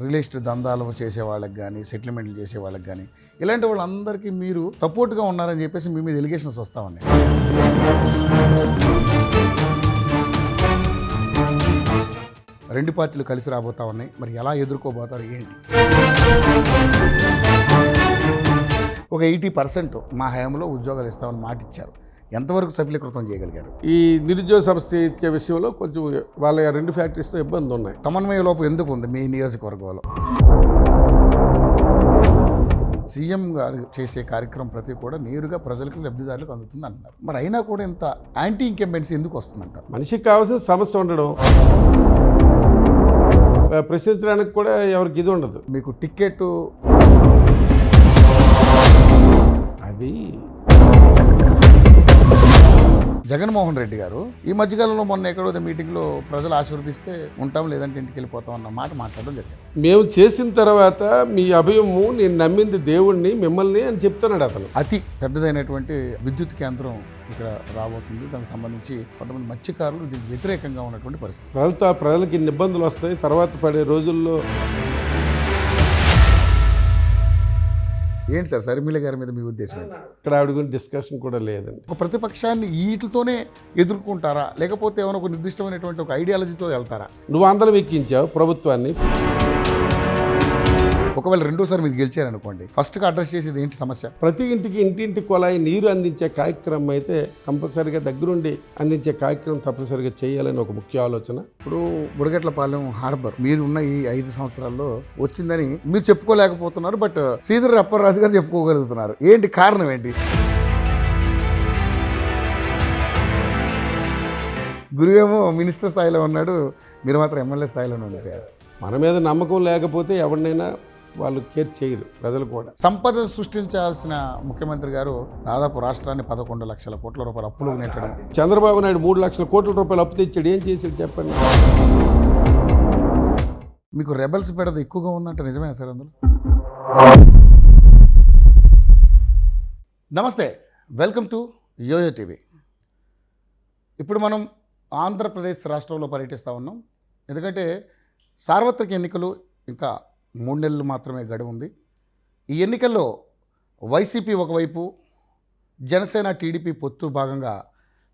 Real estate దందాలు చేసే వాళ్ళకి కానీ, సెటిల్మెంట్లు చేసే వాళ్ళకి కానీ, ఇలాంటి వాళ్ళందరికీ మీరు సపోర్ట్గా ఉన్నారని చెప్పేసి మీ మీద ఎలిగేషన్స్ వస్తూ ఉన్నాయి. రెండు పార్టీలు కలిసి రాబోతా ఉన్నాయి, మరి ఎలా ఎదుర్కోబోతారు ఏంటి? ఒక 80% మా హయాంలో ఉద్యోగాలు ఇస్తామని మాట ఇచ్చారు. ఎంతవరకు సఫలీకృతం చేయగలిగారు? ఈ నిరుద్యోగ సమస్య ఇచ్చే విషయంలో కొంచెం వాళ్ళ 2 ఫ్యాక్టరీస్తో ఇబ్బందులు ఉన్నాయి. సమన్వయ లోపం ఎందుకు ఉంది మీ నియోజకవర్గంలో? సీఎం గారు చేసే కార్యక్రమం ప్రతి కూడా నేరుగా ప్రజలకు, లబ్ధిదారులకు అందుతుంది అంటున్నారు. మరి అయినా కూడా ఇంత యాంటీ ఇంకంబెన్సీ ఎందుకు వస్తుందంటారు? మనిషికి కావాల్సిన సమస్య ఉండడం, ప్రశ్నించడానికి కూడా ఎవరికి ఇది ఉండదు. మీకు టికెట్ అది జగన్మోహన్ రెడ్డి గారు ఈ మధ్యకాలంలో మొన్న ఎక్కడో మీటింగ్లో ప్రజలు ఆశీర్వదిస్తే ఉంటాం, లేదంటే ఇంటికి వెళ్ళిపోతాం అన్న మాట మాట్లాడడం జరిగింది. మేము చేసిన తర్వాత మీ అభయము, నేను నమ్మింది దేవుణ్ణి, మిమ్మల్ని అని చెప్తున్నాడు అతను. అతి పెద్దదైనటువంటి విద్యుత్ కేంద్రం ఇక్కడ రాబోతుంది. దానికి సంబంధించి కొంతమంది మత్స్యకారులు దీనికి వ్యతిరేకంగా ఉన్నటువంటి పరిస్థితి. ప్రజలకి ఇన్ని ఇబ్బందులు వస్తాయి, తర్వాత పడే రోజుల్లో. ఏంటి సార్ షర్మిల గారి మీద మీ ఉద్దేశం? ఇక్కడ ఆవిడ గురించి డిస్కషన్ కూడా లేదండి. ఒక ప్రతిపక్షాన్ని వీటితోనే ఎదుర్కొంటారా, లేకపోతే ఏమైనా ఒక నిర్దిష్టమైనటువంటి ఒక ఐడియాలజీతో వెళ్తారా? నువ్వు అందరం ఎక్కించావు ప్రభుత్వాన్ని. ఒకవేళ రెండోసారి మీరు గెలిచారనుకోండి, ఫస్ట్గా అడ్రస్ చేసేది ఏంటి సమస్య? ప్రతి ఇంటికి ఇంటింటి కొలాయి నీరు అందించే కార్యక్రమం అయితే కంపల్సరీగా దగ్గరుండి అందించే కార్యక్రమం తప్పనిసరిగా చేయాలని ఒక ముఖ్య ఆలోచన. ఇప్పుడు బుడగట్లపాలెం హార్బర్ మీరు ఉన్న ఈ 5 సంవత్సరాల్లో వచ్చిందని మీరు చెప్పుకోలేకపోతున్నారు, బట్ శ్రీధర్ అప్పలరాజు గారు చెప్పుకోగలుగుతున్నారు. ఏంటి కారణం ఏంటి? గురువేమో మినిస్టర్ స్థాయిలో ఉన్నాడు, మీరు మాత్రం ఎమ్మెల్యే స్థాయిలోనే ఉండిపోయారు. మన మీద నమ్మకం లేకపోతే ఎవరినైనా వాళ్ళు కేర్ చేయరు, ప్రజలు కూడా. సంపద సృష్టించాల్సిన ముఖ్యమంత్రి గారు దాదాపు రాష్ట్రాన్ని 11 లక్షల కోట్ల రూపాయలు అప్పులకు నెట్టడం. చంద్రబాబు నాయుడు 3 లక్షల కోట్ల రూపాయలు అప్పు తెచ్చాడు, ఏం చేశాడు చెప్పండి? మీకు రెబల్స్ పెడద ఎక్కువగా ఉందంటే నిజమేనా సార్? అందులో నమస్తే, వెల్కమ్ టు యోయో టీవీ. ఇప్పుడు మనం ఆంధ్రప్రదేశ్ రాష్ట్రంలో పర్యటిస్తూ ఉన్నాం. ఎందుకంటే సార్వత్రిక ఎన్నికలు ఇంకా 3 నెలలు మాత్రమే గడువు ఉంది. ఈ ఎన్నికల్లో వైసీపీ ఒకవైపు, జనసేన టీడీపీ పొత్తు భాగంగా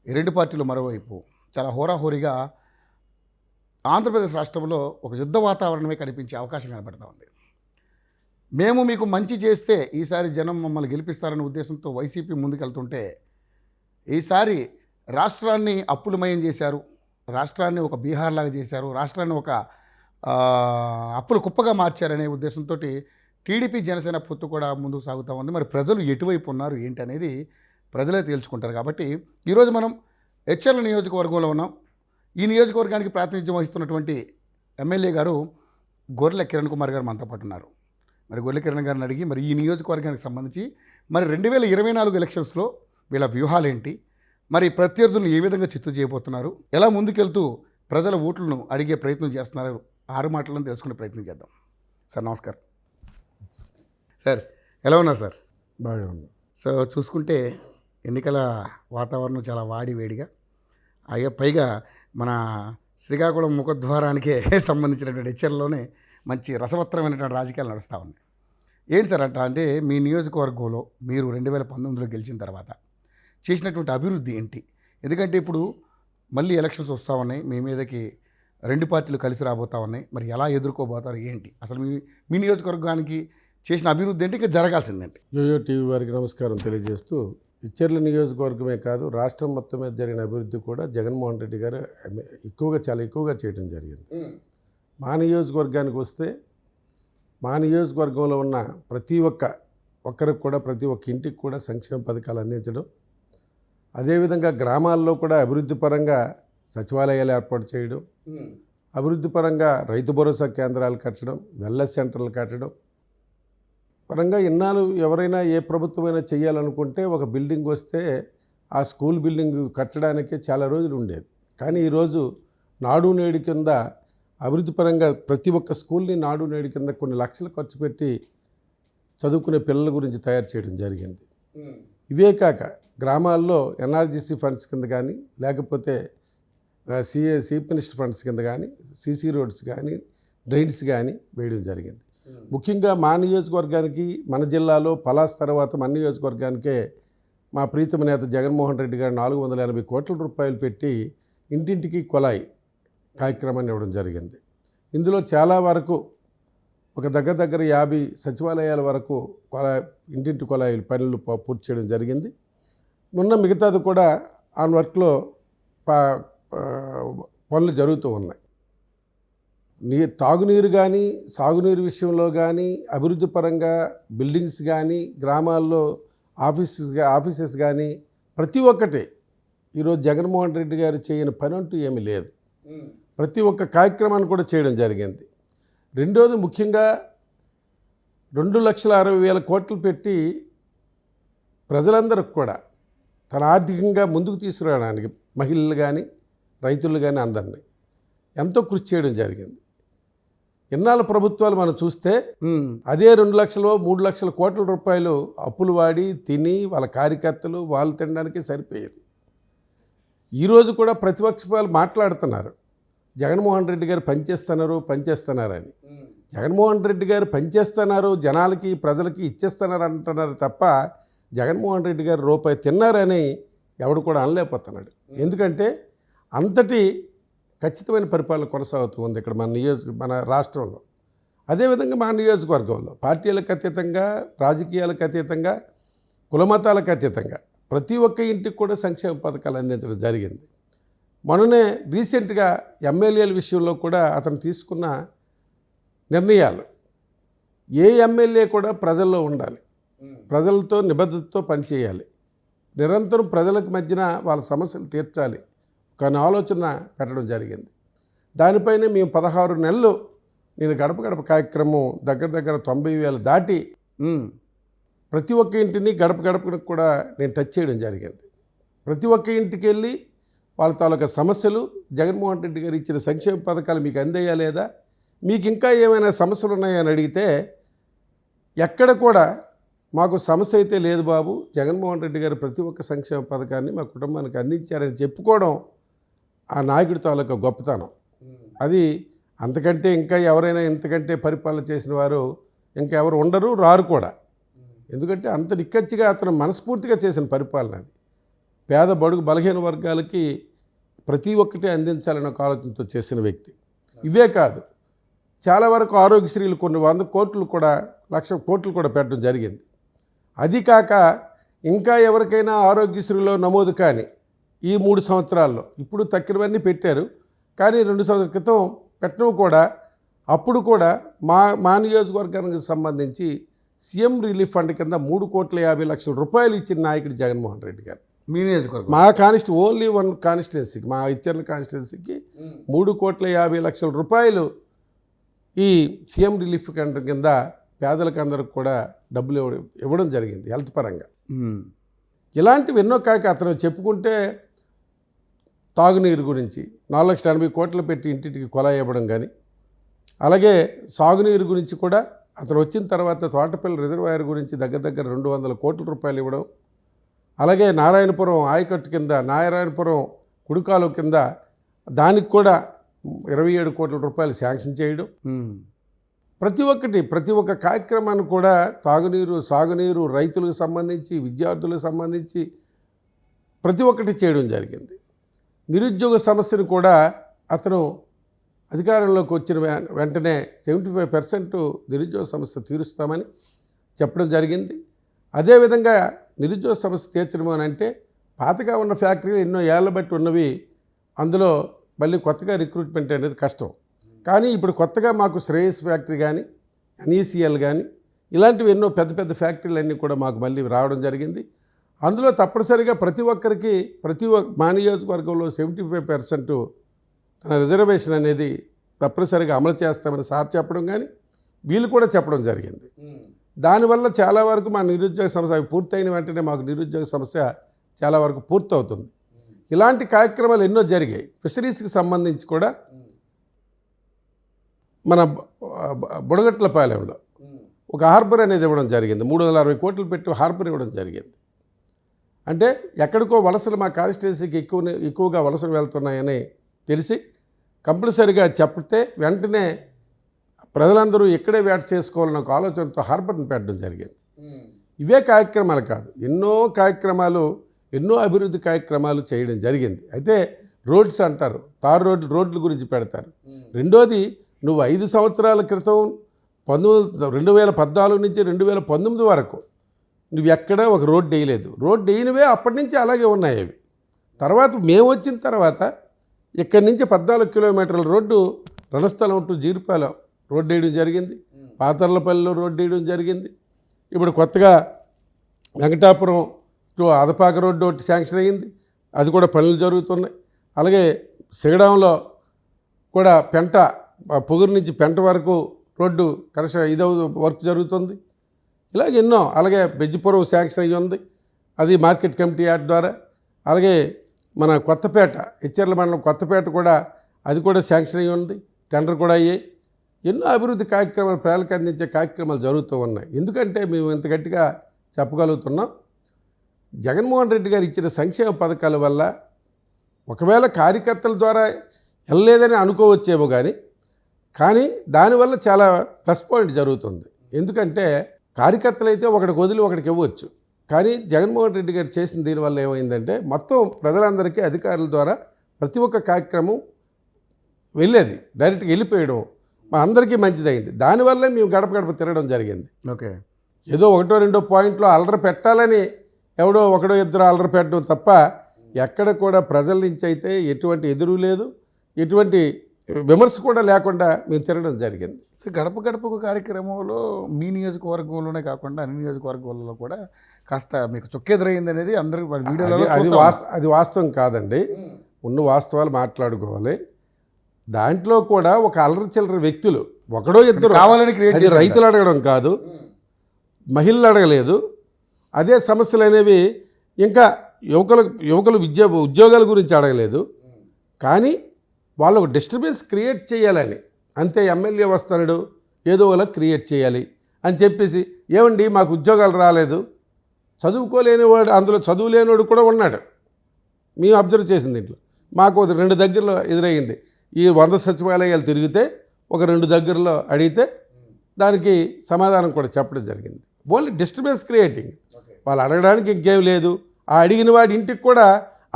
ఈ 2 పార్టీలు మరోవైపు చాలా హోరాహోరీగా ఆంధ్రప్రదేశ్ రాష్ట్రంలో ఒక యుద్ధ వాతావరణమే కనిపించే అవకాశం కనబడుతూ ఉంది. మేము మీకు మంచి చేస్తే ఈసారి జనం మమ్మల్ని గెలిపిస్తారనే ఉద్దేశంతో వైసీపీ ముందుకెళ్తుంటే, ఈసారి రాష్ట్రాన్ని అప్పులమయం చేశారు, రాష్ట్రాన్ని ఒక బీహార్ లాగా చేశారు, రాష్ట్రాన్ని ఒక అప్పుల కుప్పగా మార్చారనే ఉద్దేశంతో టీడీపీ జనసేన పొత్తు కూడా ముందుకు సాగుతూ ఉంది. మరి ప్రజలు ఎటువైపు ఉన్నారు ఏంటి అనేది ప్రజలే తేల్చుకుంటారు. కాబట్టి ఈరోజు మనం హెచ్ఎల్ నియోజకవర్గంలో ఉన్నాం. ఈ నియోజకవర్గానికి ప్రాతినిధ్యం వహిస్తున్నటువంటి ఎమ్మెల్యే గారు గొర్రెల కిరణ్ కుమార్ గారు మనతో పాటు ఉన్నారు. మరి గొర్రెల కిరణ్ గారిని అడిగి మరి ఈ నియోజకవర్గానికి సంబంధించి మరి 2024 ఎలక్షన్స్లో వీళ్ళ వ్యూహాలు ఏంటి, మరి ప్రత్యర్థులను ఏ విధంగా చిత్తు చేయబోతున్నారు, ఎలా ముందుకెళ్తూ ప్రజల ఓట్లను అడిగే ప్రయత్నం చేస్తున్నారు, 6 మాటలను తెలుసుకునే ప్రయత్నం చేద్దాం. సార్ నమస్కారం. సార్ ఎలా ఉన్నారు సార్? బాగా ఉంది. సో చూసుకుంటే ఎన్నికల వాతావరణం చాలా వేడిగా అయ్యా, పైగా మన శ్రీకాకుళం ముఖద్వారానికే సంబంధించినటువంటి హెచ్చర్లోనే మంచి రసవత్తరమైనటువంటి రాజకీయాలు నడుస్తూ ఉన్నాయి. ఏంటి సార్ అంటే మీ నియోజకవర్గంలో మీరు 2019లో గెలిచిన తర్వాత చేసినటువంటి అభివృద్ధి ఏంటి? ఎందుకంటే ఇప్పుడు మళ్ళీ ఎలక్షన్స్ వస్తూ ఉన్నాయి, మీ మీదకి 2 పార్టీలు కలిసి రాబోతూ ఉన్నాయి, మరి ఎలా ఎదుర్కోబోతారు ఏంటి? అసలు మీ నియోజకవర్గానికి చేసిన అభివృద్ధి ఏంటి, ఇంకా జరగాల్సిందేంటి? యోయో టీవీ వారికి నమస్కారం తెలియజేస్తూ, ఇచ్చర్ల నియోజకవర్గమే కాదు రాష్ట్రం మొత్తం మీద జరిగిన అభివృద్ధి కూడా జగన్మోహన్ రెడ్డి గారు చాలా ఎక్కువగా చేయడం జరిగింది. మా నియోజకవర్గానికి వస్తే, మా నియోజకవర్గంలో ఉన్న ప్రతి ఒక్కరికి కూడా, ప్రతి ఒక్క ఇంటికి కూడా సంక్షేమ పథకాలు అందించడం, అదేవిధంగా గ్రామాల్లో కూడా అభివృద్ధి పరంగా సచివాలయాలు ఏర్పాటు చేయడం, అభివృద్ధి పరంగా రైతు భరోసా కేంద్రాలు కట్టడం, వెల్నెస్ సెంటర్లు కట్టడం పరంగా ఇన్నాళ్ళు ఎవరైనా ఏ ప్రభుత్వమైనా చేయాలనుకుంటే ఒక బిల్డింగ్ వస్తే ఆ స్కూల్ బిల్డింగ్ కట్టడానికే చాలా రోజులు ఉండేది. కానీ ఈరోజు నాడు నేడు కింద అభివృద్ధి పరంగా ప్రతి ఒక్క స్కూల్ని నాడు నేడు కింద కొన్ని లక్షలు ఖర్చు పెట్టి చదువుకునే పిల్లల గురించి తయారు చేయడం జరిగింది. ఇవే కాక గ్రామాల్లో ఎన్ఆర్జీసీ ఫండ్స్ కింద కానీ, లేకపోతే చీఫ్ మినిస్టర్ ఫండ్స్ కింద కానీ, సీసీ రోడ్స్ కానీ, డ్రైన్స్ కానీ వేయడం జరిగింది. ముఖ్యంగా మా నియోజకవర్గానికి, మన జిల్లాలో పలాస్ తర్వాత మన నియోజకవర్గానికే మా ప్రీతమ నేత జగన్మోహన్ రెడ్డి గారు 480 కోట్ల రూపాయలు పెట్టి ఇంటింటికి కొలాయి కార్యక్రమాన్ని ఇవ్వడం జరిగింది. ఇందులో చాలా వరకు ఒక దగ్గర 50 సచివాలయాల వరకు ఇంటింటి కొలాయిలు పనులు పూర్తి చేయడం జరిగింది. మొన్న మిగతాది కూడా ఆన్ వర్క్లో పనులు జరుగుతూ ఉన్నాయి. తాగునీరు కానీ, సాగునీరు విషయంలో కానీ, అభివృద్ధి పరంగా బిల్డింగ్స్ కానీ, గ్రామాల్లో ఆఫీసెస్ కానీ ప్రతి ఒక్కటి ఈరోజు జగన్మోహన్ రెడ్డి గారు చేయని పని అంటూ ఏమీ లేదు. ప్రతి ఒక్క కార్యక్రమాన్ని కూడా చేయడం జరిగింది. రెండోది ముఖ్యంగా 2,60,000 కోట్లు పెట్టి ప్రజలందరికి కూడా తన ఆర్థికంగా ముందుకు తీసుకురావడానికి మహిళలు కానీ, రైతులు కానీ అందరినీ ఎంతో కృషి చేయడం జరిగింది. ఇన్నాళ్ళ ప్రభుత్వాలు మనం చూస్తే అదే 2 లక్షలు 3 లక్షల కోట్ల రూపాయలు అప్పులు వాడి తిని వాళ్ళ కార్యకర్తలు వాళ్ళు తినడానికి సరిపోయేది. ఈరోజు కూడా ప్రతిపక్షాలు మాట్లాడుతున్నారు జగన్మోహన్ రెడ్డి గారు పనిచేస్తున్నారని. జగన్మోహన్ రెడ్డి గారు పనిచేస్తున్నారు, జనాలకి ప్రజలకి ఇచ్చేస్తున్నారు అంటున్నారు తప్ప జగన్మోహన్ రెడ్డి గారు రూపాయి తిన్నారని ఎవడు కూడా అనలేకపోతున్నాడు. ఎందుకంటే అంతటి ఖచ్చితమైన పరిపాలన కొనసాగుతూ ఉంది ఇక్కడ మన రాష్ట్రంలో. అదేవిధంగా మా నియోజకవర్గంలో పార్టీలకు అతీతంగా, రాజకీయాలకు అతీతంగా, కులమతాలకు అతీతంగా ప్రతి ఒక్క ఇంటికి కూడా సంక్షేమ పథకాలు అందించడం జరిగింది. మొన్ననే రీసెంట్గా ఎమ్మెల్యేల విషయంలో కూడా అతను తీసుకున్న నిర్ణయాలు, ఏ ఎమ్మెల్యే కూడా ప్రజల్లో ఉండాలి, ప్రజలతో నిబద్ధతతో పనిచేయాలి, నిరంతరం ప్రజలకు మధ్యన వాళ్ళ సమస్యలు తీర్చాలి కానీ ఆలోచన పెట్టడం జరిగింది. దానిపైనే మేము 16 నెలలు నేను గడప కార్యక్రమం దగ్గర 90,000 దాటి ప్రతి ఒక్క ఇంటిని గడపకు కూడా నేను టచ్ చేయడం జరిగింది. ప్రతి ఒక్క ఇంటికి వెళ్ళి వాళ్ళ తాలూకా సమస్యలు, జగన్మోహన్ రెడ్డి గారు ఇచ్చిన సంక్షేమ పథకాలు మీకు అందేయా లేదా, మీకు ఇంకా ఏమైనా సమస్యలు ఉన్నాయని అడిగితే ఎక్కడ కూడా మాకు సమస్య అయితే లేదు బాబు, జగన్మోహన్ రెడ్డి గారు ప్రతి ఒక్క సంక్షేమ పథకాన్ని మా కుటుంబానికి అందించారని చెప్పుకోవడం ఆ నాయకుడి తాలూకా గొప్పతనం. అది అంతకంటే ఇంకా ఎవరైనా ఇంతకంటే పరిపాలన చేసిన వారు ఇంకా ఎవరు ఉండరు, రారు కూడా. ఎందుకంటే అంత నిక్కచ్చిగా అతను మనస్ఫూర్తిగా చేసిన పరిపాలన అది. పేద బడుగు బలహీన వర్గాలకి ప్రతి ఒక్కటి అందించాలనే ఒక ఆలోచనతో చేసిన వ్యక్తి. ఇవే కాదు, చాలా వరకు ఆరోగ్యశ్రీలు కొన్ని 100 కోట్లు కూడా 1,00,000 కోట్లు కూడా పెట్టడం జరిగింది. అది కాక ఇంకా ఎవరికైనా ఆరోగ్యశ్రీలో నమోదు కానీ ఈ 3 సంవత్సరాల్లో ఇప్పుడు తక్కినవన్నీ పెట్టారు, కానీ 2 సంవత్సరాల క్రితం పెట్టడం కూడా అప్పుడు కూడా మా నియోజకవర్గానికి సంబంధించి సీఎం రిలీఫ్ ఫండ్ కింద 3,50,00,000 రూపాయలు ఇచ్చిన నాయకుడు జగన్మోహన్ రెడ్డి గారు. మీ నియోజకవర్గం మా ఓన్లీ 1 కాన్స్టిట్యున్సీకి, మా ఇచ్చర్ల కాన్స్టిట్యున్సీకి 3,50,00,000 రూపాయలు ఈ సీఎం రిలీఫ్ ఫండ్ కింద పేదలకు అందరికి కూడా డబ్బులు ఇవ్వడం జరిగింది హెల్త్ పరంగా. ఇలాంటివి ఎన్నో కాక అతను చెప్పుకుంటే తాగునీరు గురించి 4,80 కోట్లు పెట్టి ఇంటింటికి కొలాయి ఇవ్వడం కానీ, అలాగే సాగునీరు గురించి కూడా అతను వచ్చిన తర్వాత తోటపల్లి రిజర్వాయర్ గురించి దగ్గర 200 కోట్ల రూపాయలు ఇవ్వడం, అలాగే నారాయణపురం ఆయకట్టు కింద నారాయణపురం కుడికాలు కింద దానికి కూడా 27 కోట్ల రూపాయలు శాంక్షన్ చేయడం, ప్రతి ఒక్క కార్యక్రమాన్ని కూడా తాగునీరు, సాగునీరు, రైతులకు సంబంధించి, విద్యార్థులకు సంబంధించి ప్రతి ఒక్కటి చేయడం జరిగింది. నిరుద్యోగ సమస్యను కూడా అతను అధికారంలోకి వచ్చిన వెంటనే 75% నిరుద్యోగ సమస్య తీరుస్తామని చెప్పడం జరిగింది. అదేవిధంగా నిరుద్యోగ సమస్య తీర్చడం అని అంటే పాతగా ఉన్న ఫ్యాక్టరీలు ఎన్నో ఏళ్ల బట్టి ఉన్నవి, అందులో మళ్ళీ కొత్తగా రిక్రూట్మెంట్ అనేది కష్టం. కానీ ఇప్పుడు కొత్తగా మాకు శ్రేయస్ ఫ్యాక్టరీ కానీ, ఎన్ఈసిఎల్ కానీ ఇలాంటివి ఎన్నో పెద్ద ఫ్యాక్టరీలు అన్నీ కూడా మాకు మళ్ళీ రావడం జరిగింది. అందులో తప్పనిసరిగా ప్రతి ఒక్కరికి మా నియోజకవర్గంలో 75% తన రిజర్వేషన్ అనేది తప్పనిసరిగా అమలు చేస్తామని సార్ చెప్పడం కానీ వీళ్ళు కూడా చెప్పడం జరిగింది. దానివల్ల చాలా వరకు మా నిరుద్యోగ సమస్య పూర్తయిన వెంటనే మాకు నిరుద్యోగ సమస్య చాలా వరకు పూర్తవుతుంది. ఇలాంటి కార్యక్రమాలు ఎన్నో జరిగాయి. ఫిషరీస్కి సంబంధించి కూడా మన బుడగట్లపాలెంలో ఒక హార్బర్ అనేది ఇవ్వడం జరిగింది. 360 కోట్లు పెట్టి హార్బర్ ఇవ్వడం జరిగింది. అంటే ఎక్కడికో వలసలు మా కాన్స్టిట్యున్సీకి ఎక్కువగా వలసలు వెళ్తున్నాయని తెలిసి కంపల్సరీగా చెప్తే వెంటనే ప్రజలందరూ ఇక్కడే వేట చేసుకోవాలన్న ఒక ఆలోచనతో హార్బర్ని పెట్టడం జరిగింది. ఇవే కార్యక్రమాలు కాదు, ఎన్నో కార్యక్రమాలు, ఎన్నో అభివృద్ధి కార్యక్రమాలు చేయడం జరిగింది. అయితే రోడ్స్ అంటారు, తార్ రోడ్ల గురించి పెడతారు. రెండోది, నువ్వు 5 సంవత్సరాల క్రితం 2014 నుంచి 2019 వరకు నువ్వు ఎక్కడా ఒక రోడ్డు వేయలేదు. రోడ్డు వేయనివే అప్పటి నుంచి అలాగే ఉన్నాయి అవి. తర్వాత మేము వచ్చిన తర్వాత ఇక్కడి నుంచి 14 కిలోమీటర్ల రోడ్డు రణస్థలం టు జీరిపాలెం రోడ్డు వేయడం జరిగింది. పాతర్లపల్లిలో రోడ్డు వేయడం జరిగింది. ఇప్పుడు కొత్తగా వెంకటాపురం టు అదపాక రోడ్డు ఒకటి శాంక్షన్ అయ్యింది, అది కూడా పనులు జరుగుతున్నాయి. అలాగే సిగడంలో కూడా పెంట, పొగురు నుంచి పెంట వరకు రోడ్డు ఇదో వర్క్ జరుగుతుంది. ఇలాగ ఎన్నో. అలాగే బెజ్జిపురం శాంక్షన్ అయ్యి ఉంది, అది మార్కెట్ కమిటీ యాక్ట్ ద్వారా. అలాగే మన కొత్తపేట, ఇచ్చర్ల మండలం కొత్తపేట కూడా, అది కూడా శాంక్షన్ అయ్యి ఉంది, టెండర్ కూడా అయ్యాయి. ఎన్నో అభివృద్ధి కార్యక్రమాలు, ప్రజలకు అందించే కార్యక్రమాలు జరుగుతూ ఉన్నాయి. ఎందుకంటే మేము ఇంత గట్టిగా చెప్పగలుగుతున్నాం, జగన్మోహన్ రెడ్డి గారు ఇచ్చిన సంక్షేమ పథకాల వల్ల ఒకవేళ కార్యకర్తల ద్వారా వెళ్ళలేదని అనుకోవచ్చేమో కానీ దానివల్ల చాలా ప్లస్ పాయింట్ జరుగుతుంది. ఎందుకంటే కార్యకర్తలు అయితే ఒకటికి వదిలి ఒకటికి ఇవ్వచ్చు, కానీ జగన్మోహన్ రెడ్డి గారు చేసిన దీనివల్ల ఏమైందంటే మొత్తం ప్రజలందరికీ అధికారుల ద్వారా ప్రతి ఒక్క కార్యక్రమం వెళ్ళేది, డైరెక్ట్గా వెళ్ళిపోయడం మా అందరికీ మంచిదైంది. దానివల్లే మేము గడప గడప తిరగడం జరిగింది. ఓకే, ఏదో 1-2 పాయింట్లో అల్లరి పెట్టాలని ఎవడో 1-2 అల్లరి పెట్టడం తప్ప ఎక్కడ కూడా ప్రజల నుంచి అయితే ఎటువంటి ఎదురు లేదు, ఎటువంటి విమర్శ కూడా లేకుండా మేము తిరగడం జరిగింది. సో గడప గడపకు కార్యక్రమంలో మీ నియోజకవర్గంలోనే కాకుండా అన్ని నియోజకవర్గాల్లో కూడా కాస్త మీకు చొక్కెదురైంది అనేది అందరికీ వీడియోలో అది వాస్తవం కాదండి, ఉన్న వాస్తవాలు మాట్లాడుకోవాలి. దాంట్లో కూడా ఒక అల్లరి చిల్లర వ్యక్తులు 1-2 కావాలని క్రియేట్ అది రైతులు అడగడం కాదు, మహిళలు అడగలేదు. అదే సమస్యలు అనేవి ఇంకా యువకులు ఉద్యోగాల గురించి అడగలేదు, కానీ వాళ్ళు ఒక డిస్టర్బెన్స్ క్రియేట్ చేయాలని అంతే. ఎమ్మెల్యే వస్తున్నాడు, ఏదో ఒకలా క్రియేట్ చేయాలి అని చెప్పేసి, ఏమండి మాకు ఉద్యోగాలు రాలేదు, చదువుకోలేనివాడు, అందులో చదువు లేనివాడు కూడా ఉన్నాడు. మేము అబ్జర్వ్ చేసింది ఇంట్లో మాకు 2 దగ్గరలో ఎదురయ్యింది. ఈ 100 సచివాలయాలు తిరిగితే ఒక 2 దగ్గరలో అడిగితే దానికి సమాధానం కూడా చెప్పడం జరిగింది. ఓన్లీ డిస్టర్బెన్స్ క్రియేటింగ్, వాళ్ళు అడగడానికి ఇంకేం లేదు. ఆ అడిగిన వాడి ఇంటికి కూడా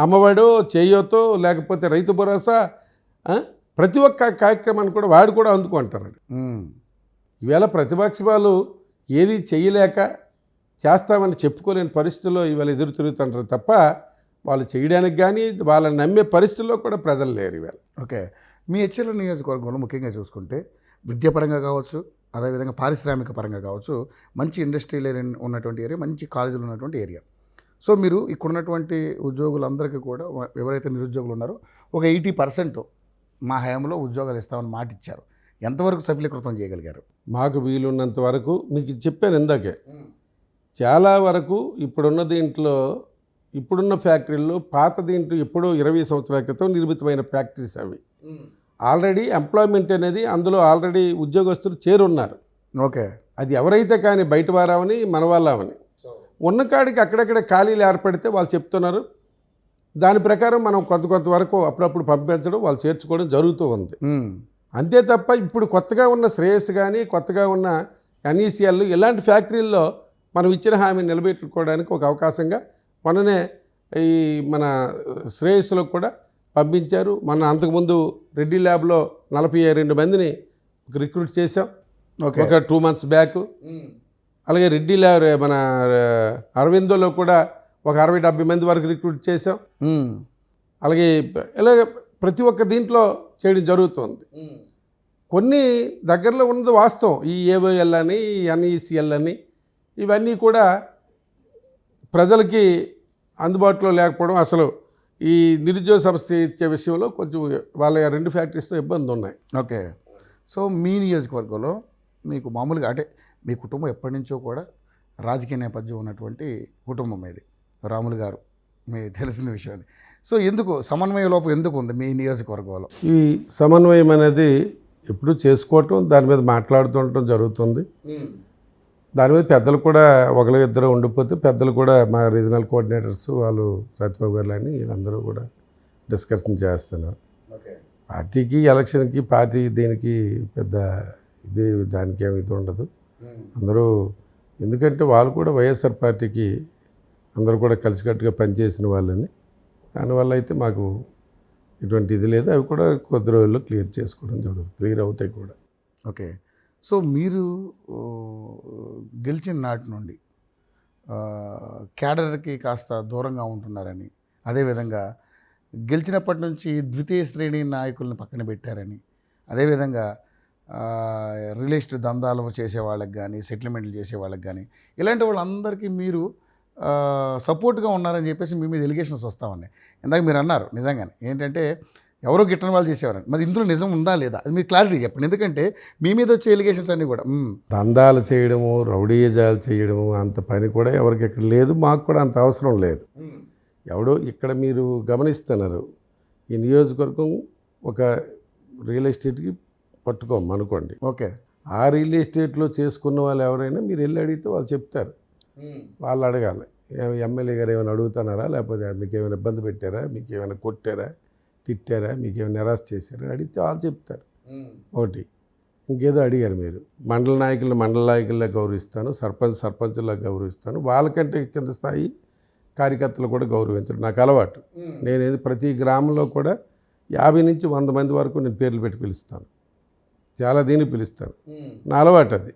అమ్మవాడో, చేయోతో, లేకపోతే రైతు భరోసా, ప్రతి ఒక్క కార్యక్రమాన్ని కూడా వాడు కూడా అందుకుంటున్నాడు. ఈవేళ ప్రతిపక్ష వాళ్ళు ఏది చేయలేక చేస్తామని చెప్పుకోలేని పరిస్థితుల్లో ఇవాళ ఎదురు తిరుగుతుంటారు తప్ప వాళ్ళు చేయడానికి కానీ వాళ్ళని నమ్మే పరిస్థితుల్లో కూడా ప్రజలు లేరు ఈవేళ. ఓకే, మీ హెచ్ఎల్ నియోజకవర్గంలో ముఖ్యంగా చూసుకుంటే విద్యాపరంగా కావచ్చు, అదేవిధంగా పారిశ్రామిక పరంగా కావచ్చు, మంచి ఇండస్ట్రియల్ ఏరియా ఉన్నటువంటి ఏరియా, మంచి కాలేజీలు ఉన్నటువంటి ఏరియా. సో మీరు ఇక్కడ ఉన్నటువంటి ఉద్యోగులందరికీ కూడా, ఎవరైతే నిరుద్యోగులు ఉన్నారో ఒక 80% మా హయాంలో ఉద్యోగాలు ఇస్తామని మాట ఇచ్చారు. ఎంతవరకు సఫలీకృతం చేయగలిగారు? మాకు వీలున్నంత వరకు మీకు చెప్పాను ఇందాకే, చాలా వరకు ఇప్పుడున్న దీంట్లో, ఇప్పుడున్న ఫ్యాక్టరీల్లో, పాత దీంట్లో ఎప్పుడో 20 సంవత్సరాల క్రితం నిర్మితమైన ఫ్యాక్టరీస్ అవి. ఆల్రెడీ ఎంప్లాయ్మెంట్ అనేది అందులో ఆల్రెడీ ఉద్యోగస్తులు చేరున్నారు. ఓకే, అది ఎవరైతే కానీ బయట వారామని మన వాళ్ళమని ఉన్న కాడికి అక్కడక్కడ ఖాళీలు ఏర్పడితే వాళ్ళు చెప్తున్నారు. దాని ప్రకారం మనం కొంత వరకు అప్పుడప్పుడు పంపించడం, వాళ్ళు చేర్చుకోవడం జరుగుతూ ఉంది. అంతే తప్ప ఇప్పుడు కొత్తగా ఉన్న శ్రేయస్ కానీ, కొత్తగా ఉన్న ఎన్ఈసిఎల్, ఇలాంటి ఫ్యాక్టరీల్లో మనం ఇచ్చిన హామీని నిలబెట్టుకోవడానికి ఒక అవకాశంగా మొన్ననే ఈ మన శ్రేయస్లో కూడా పంపించారు. మన అంతకుముందు రెడ్డి ల్యాబ్లో 42 మందిని రిక్రూట్ చేసాం ఒక 2 months బ్యాక్. అలాగే రెడ్డి ల్యాబ్ మన అరవిందోలో కూడా ఒక 60-70 మంది వరకు రిక్రూట్ చేసాం. అలాగే ఇలాగ ప్రతి ఒక్క దీంట్లో చేయడం జరుగుతుంది. కొన్ని దగ్గరలో ఉన్నది వాస్తవం, ఈ ఏఓఎల్ అని, ఎన్ఈసిఎల్ అని, ఇవన్నీ కూడా ప్రజలకి అందుబాటులో లేకపోవడం, అసలు ఈ నిరుద్యోగ సంస్థ ఇచ్చే విషయంలో కొంచెం వాళ్ళ 2 ఫ్యాక్టరీస్తో ఇబ్బంది ఉన్నాయి. ఓకే, సో మీ నియోజకవర్గంలో మీకు మామూలుగా అంటే మీ కుటుంబం ఎప్పటి నుంచో కూడా రాజకీయ నేపథ్యం ఉన్నటువంటి కుటుంబం ఇది, రాములు గారు, మీకు తెలిసిన విషయం. సో ఎందుకు సమన్వయ లోపం ఎందుకు ఉంది మీ నియోజకవర్గంలో? ఈ సమన్వయం అనేది ఎప్పుడు చేసుకోవటం, దాని మీద మాట్లాడుతుండటం జరుగుతుంది. దాని మీద పెద్దలు కూడా 1-2 ఉండిపోతే పెద్దలు కూడా మా రీజనల్ కోఆర్డినేటర్స్ వాళ్ళు సత్యబాబు గారు అని వీళ్ళందరూ కూడా డిస్కషన్ చేస్తున్నారు. పార్టీకి ఎలక్షన్కి పార్టీ దీనికి పెద్ద ఇది దానికి ఏమి ఇది ఉండదు. అందరూ ఎందుకంటే వాళ్ళు కూడా వైఎస్ఆర్ పార్టీకి అందరూ కూడా కలిసికట్టుగా పనిచేసిన వాళ్ళని, దానివల్ల అయితే మాకు ఎటువంటి ఇది లేదు. అవి కూడా కొద్ది రోజుల్లో క్లియర్ చేసుకోవడం జరుగుతుంది, క్లియర్ అవుతాయి కూడా. ఓకే. సో మీరు గెలిచిన నాటి నుండి క్యాడర్కి కాస్త దూరంగా ఉంటున్నారని, అదేవిధంగా గెలిచినప్పటి నుంచి ద్వితీయ శ్రేణి నాయకులను పక్కన పెట్టారని, అదేవిధంగా రియల్ ఎస్టేట్ దందాలు చేసేవాళ్ళకి కానీ, సెటిల్మెంట్లు చేసేవాళ్ళకి కానీ, ఇలాంటి వాళ్ళందరికీ మీరు సపోర్ట్గా ఉన్నారని చెప్పేసి మీ మీద ఎలిగేషన్స్ వస్తూ ఉన్నాయి. ఇందాక మీరు అన్నారు నిజంగానే ఏంటంటే ఎవరో గిట్టని వాళ్ళు చేసేవారని. మరి ఇందులో నిజం ఉందా లేదా అది మీరు క్లారిటీ చెప్పండి. ఎందుకంటే మీ మీద వచ్చే ఎలిగేషన్స్ అన్నీ కూడా దందాలు చేయడము, రౌడీజాలు చేయడము అంత పని కూడా ఎవరికి ఇక్కడ లేదు, మాకు కూడా అంత అవసరం లేదు. ఎవడో ఇక్కడ మీరు గమనిస్తున్నారు, ఈ నియోజకవర్గం ఒక రియల్ ఎస్టేట్కి పట్టుకోమనుకోండి. ఓకే. ఆ రియల్ ఎస్టేట్లో చేసుకున్న వాళ్ళు ఎవరైనా మీరు వెళ్ళి అడిగితే వాళ్ళు చెప్తారు. వాళ్ళు అడగాలి, ఎమ్మెల్యే గారు ఏమైనా అడుగుతున్నారా, లేకపోతే మీకు ఏమైనా ఇబ్బంది పెట్టారా, మీకు ఏమైనా కొట్టారా, తిట్టారా, మీకు ఏమైనా నిరాశ చేశారా అడిగితే వాళ్ళు చెప్తారు. ఒకటి ఇంకేదో అడిగారు మీరు, మండల నాయకుల్లా గౌరవిస్తాను, సర్పంచుల్లా గౌరవిస్తాను, వాళ్ళకంటే కింద స్థాయి కార్యకర్తలు కూడా గౌరవించడం నాకు అలవాటు. నేను ప్రతి గ్రామంలో కూడా 50 నుంచి 100 మంది వరకు నేను పేర్లు పెట్టి పిలుస్తాను, చాలా దీన్ని పిలుస్తాను, నా అలవాటు అది.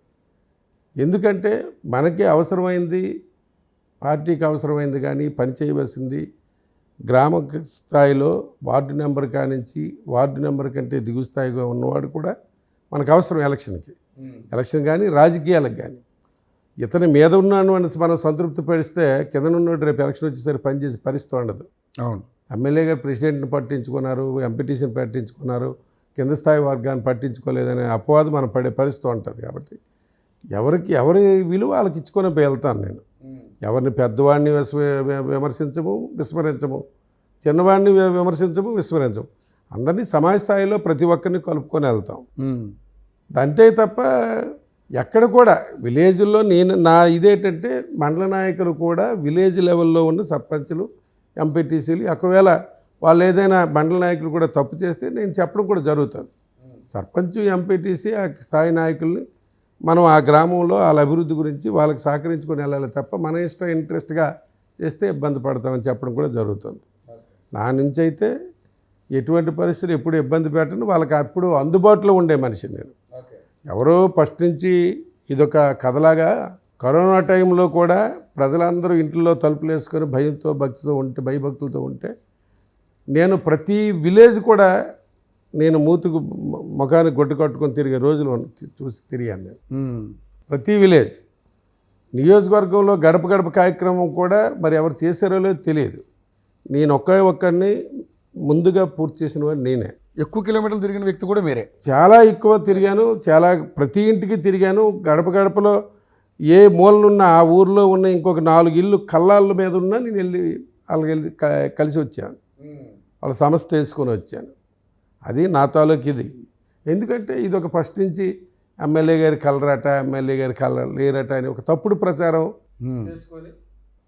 ఎందుకంటే మనకి అవసరమైంది, పార్టీకి అవసరమైంది కానీ పని చేయవలసింది గ్రామ స్థాయిలో వార్డు నెంబర్ కానించి వార్డు నెంబర్ కంటే దిగు స్థాయిగా ఉన్నవాడు కూడా మనకు అవసరం ఎలక్షన్ కానీ రాజకీయాలకు కానీ. ఇతని మీద ఉన్నాను అని మనం సంతృప్తి పడిస్తే కిందనున్నాడు రేపు ఎలక్షన్ వచ్చేసరికి పనిచేసి పరిస్థితి ఉండదు. అవును. ఎమ్మెల్యే గారు ప్రెసిడెంట్ని పట్టించుకున్నారు, ఎంపీటీసీని పట్టించుకున్నారు, కింద స్థాయి వర్గాన్ని పట్టించుకోలేదనే అపవాదం మనం పడే పరిస్థితి ఉంటుంది. కాబట్టి ఎవరి విలువ వాళ్ళకి ఇచ్చుకొని వెళ్తాను నేను. ఎవరిని పెద్దవాడిని విస్మరించము, చిన్నవాడిని విస్మరించము, అందరినీ సమాజ స్థాయిలో ప్రతి ఒక్కరిని కలుపుకొని వెళ్తాం. అంతే తప్ప ఎక్కడ కూడా విలేజ్లో నా ఇదేంటంటే మండల నాయకులు కూడా విలేజ్ లెవెల్లో ఉన్న సర్పంచులు, ఎంపీటీసీలు ఒకవేళ వాళ్ళు ఏదైనా మండల నాయకులు కూడా తప్పు చేస్తే నేను చెప్పడం కూడా జరుగుతుంది. సర్పంచ్, ఎంపీటీసీ ఆ స్థాయి నాయకుల్ని మనం ఆ గ్రామంలో వాళ్ళ అభివృద్ధి గురించి వాళ్ళకి సహకరించుకొని వెళ్ళాలి తప్ప మన ఇంట్రెస్ట్గా చేస్తే ఇబ్బంది పడతామని చెప్పడం కూడా జరుగుతుంది. నా నుంచి అయితే ఎటువంటి పరిస్థితులు ఎప్పుడు ఇబ్బంది పెట్టను, వాళ్ళకి అప్పుడు అందుబాటులో ఉండే మనిషి నేను. ఎవరో ఫస్ట్ నుంచి ఇదొక కథలాగా కరోనా టైంలో కూడా ప్రజలందరూ ఇంట్లో తలుపులు వేసుకొని భయభక్తులతో ఉంటే నేను ప్రతి విలేజ్ కూడా నేను ముఖానికి గొడ్డు కట్టుకొని తిరిగే రోజులు చూసి తిరిగాను నేను. ప్రతి విలేజ్ నియోజకవర్గంలో గడప గడప కార్యక్రమం కూడా మరి ఎవరు చేశారో లేదో తెలియదు. నేను ఒక్కడిని ముందుగా పూర్తి చేసిన వాడు నేనే. ఎక్కువ కిలోమీటర్లు తిరిగిన వ్యక్తి కూడా మీరే. చాలా ఎక్కువ తిరిగాను, చాలా ప్రతి ఇంటికి తిరిగాను. గడప గడపలో ఏ మూలనున్న ఆ ఊర్లో ఉన్న ఇంకొక 4 ఇళ్ళు కళ్ళాళ్ళ మీద ఉన్నా నేను వెళ్ళి వాళ్ళకి కలిసి వచ్చాను, వాళ్ళ సమస్య తెలుసుకొని వచ్చాను. అది నా ఇది. ఎందుకంటే ఇది ఒక ఫస్ట్ నుంచి ఎమ్మెల్యే గారి కలరట, ఎమ్మెల్యే గారి లేరట అని ఒక తప్పుడు ప్రచారం చేసుకొని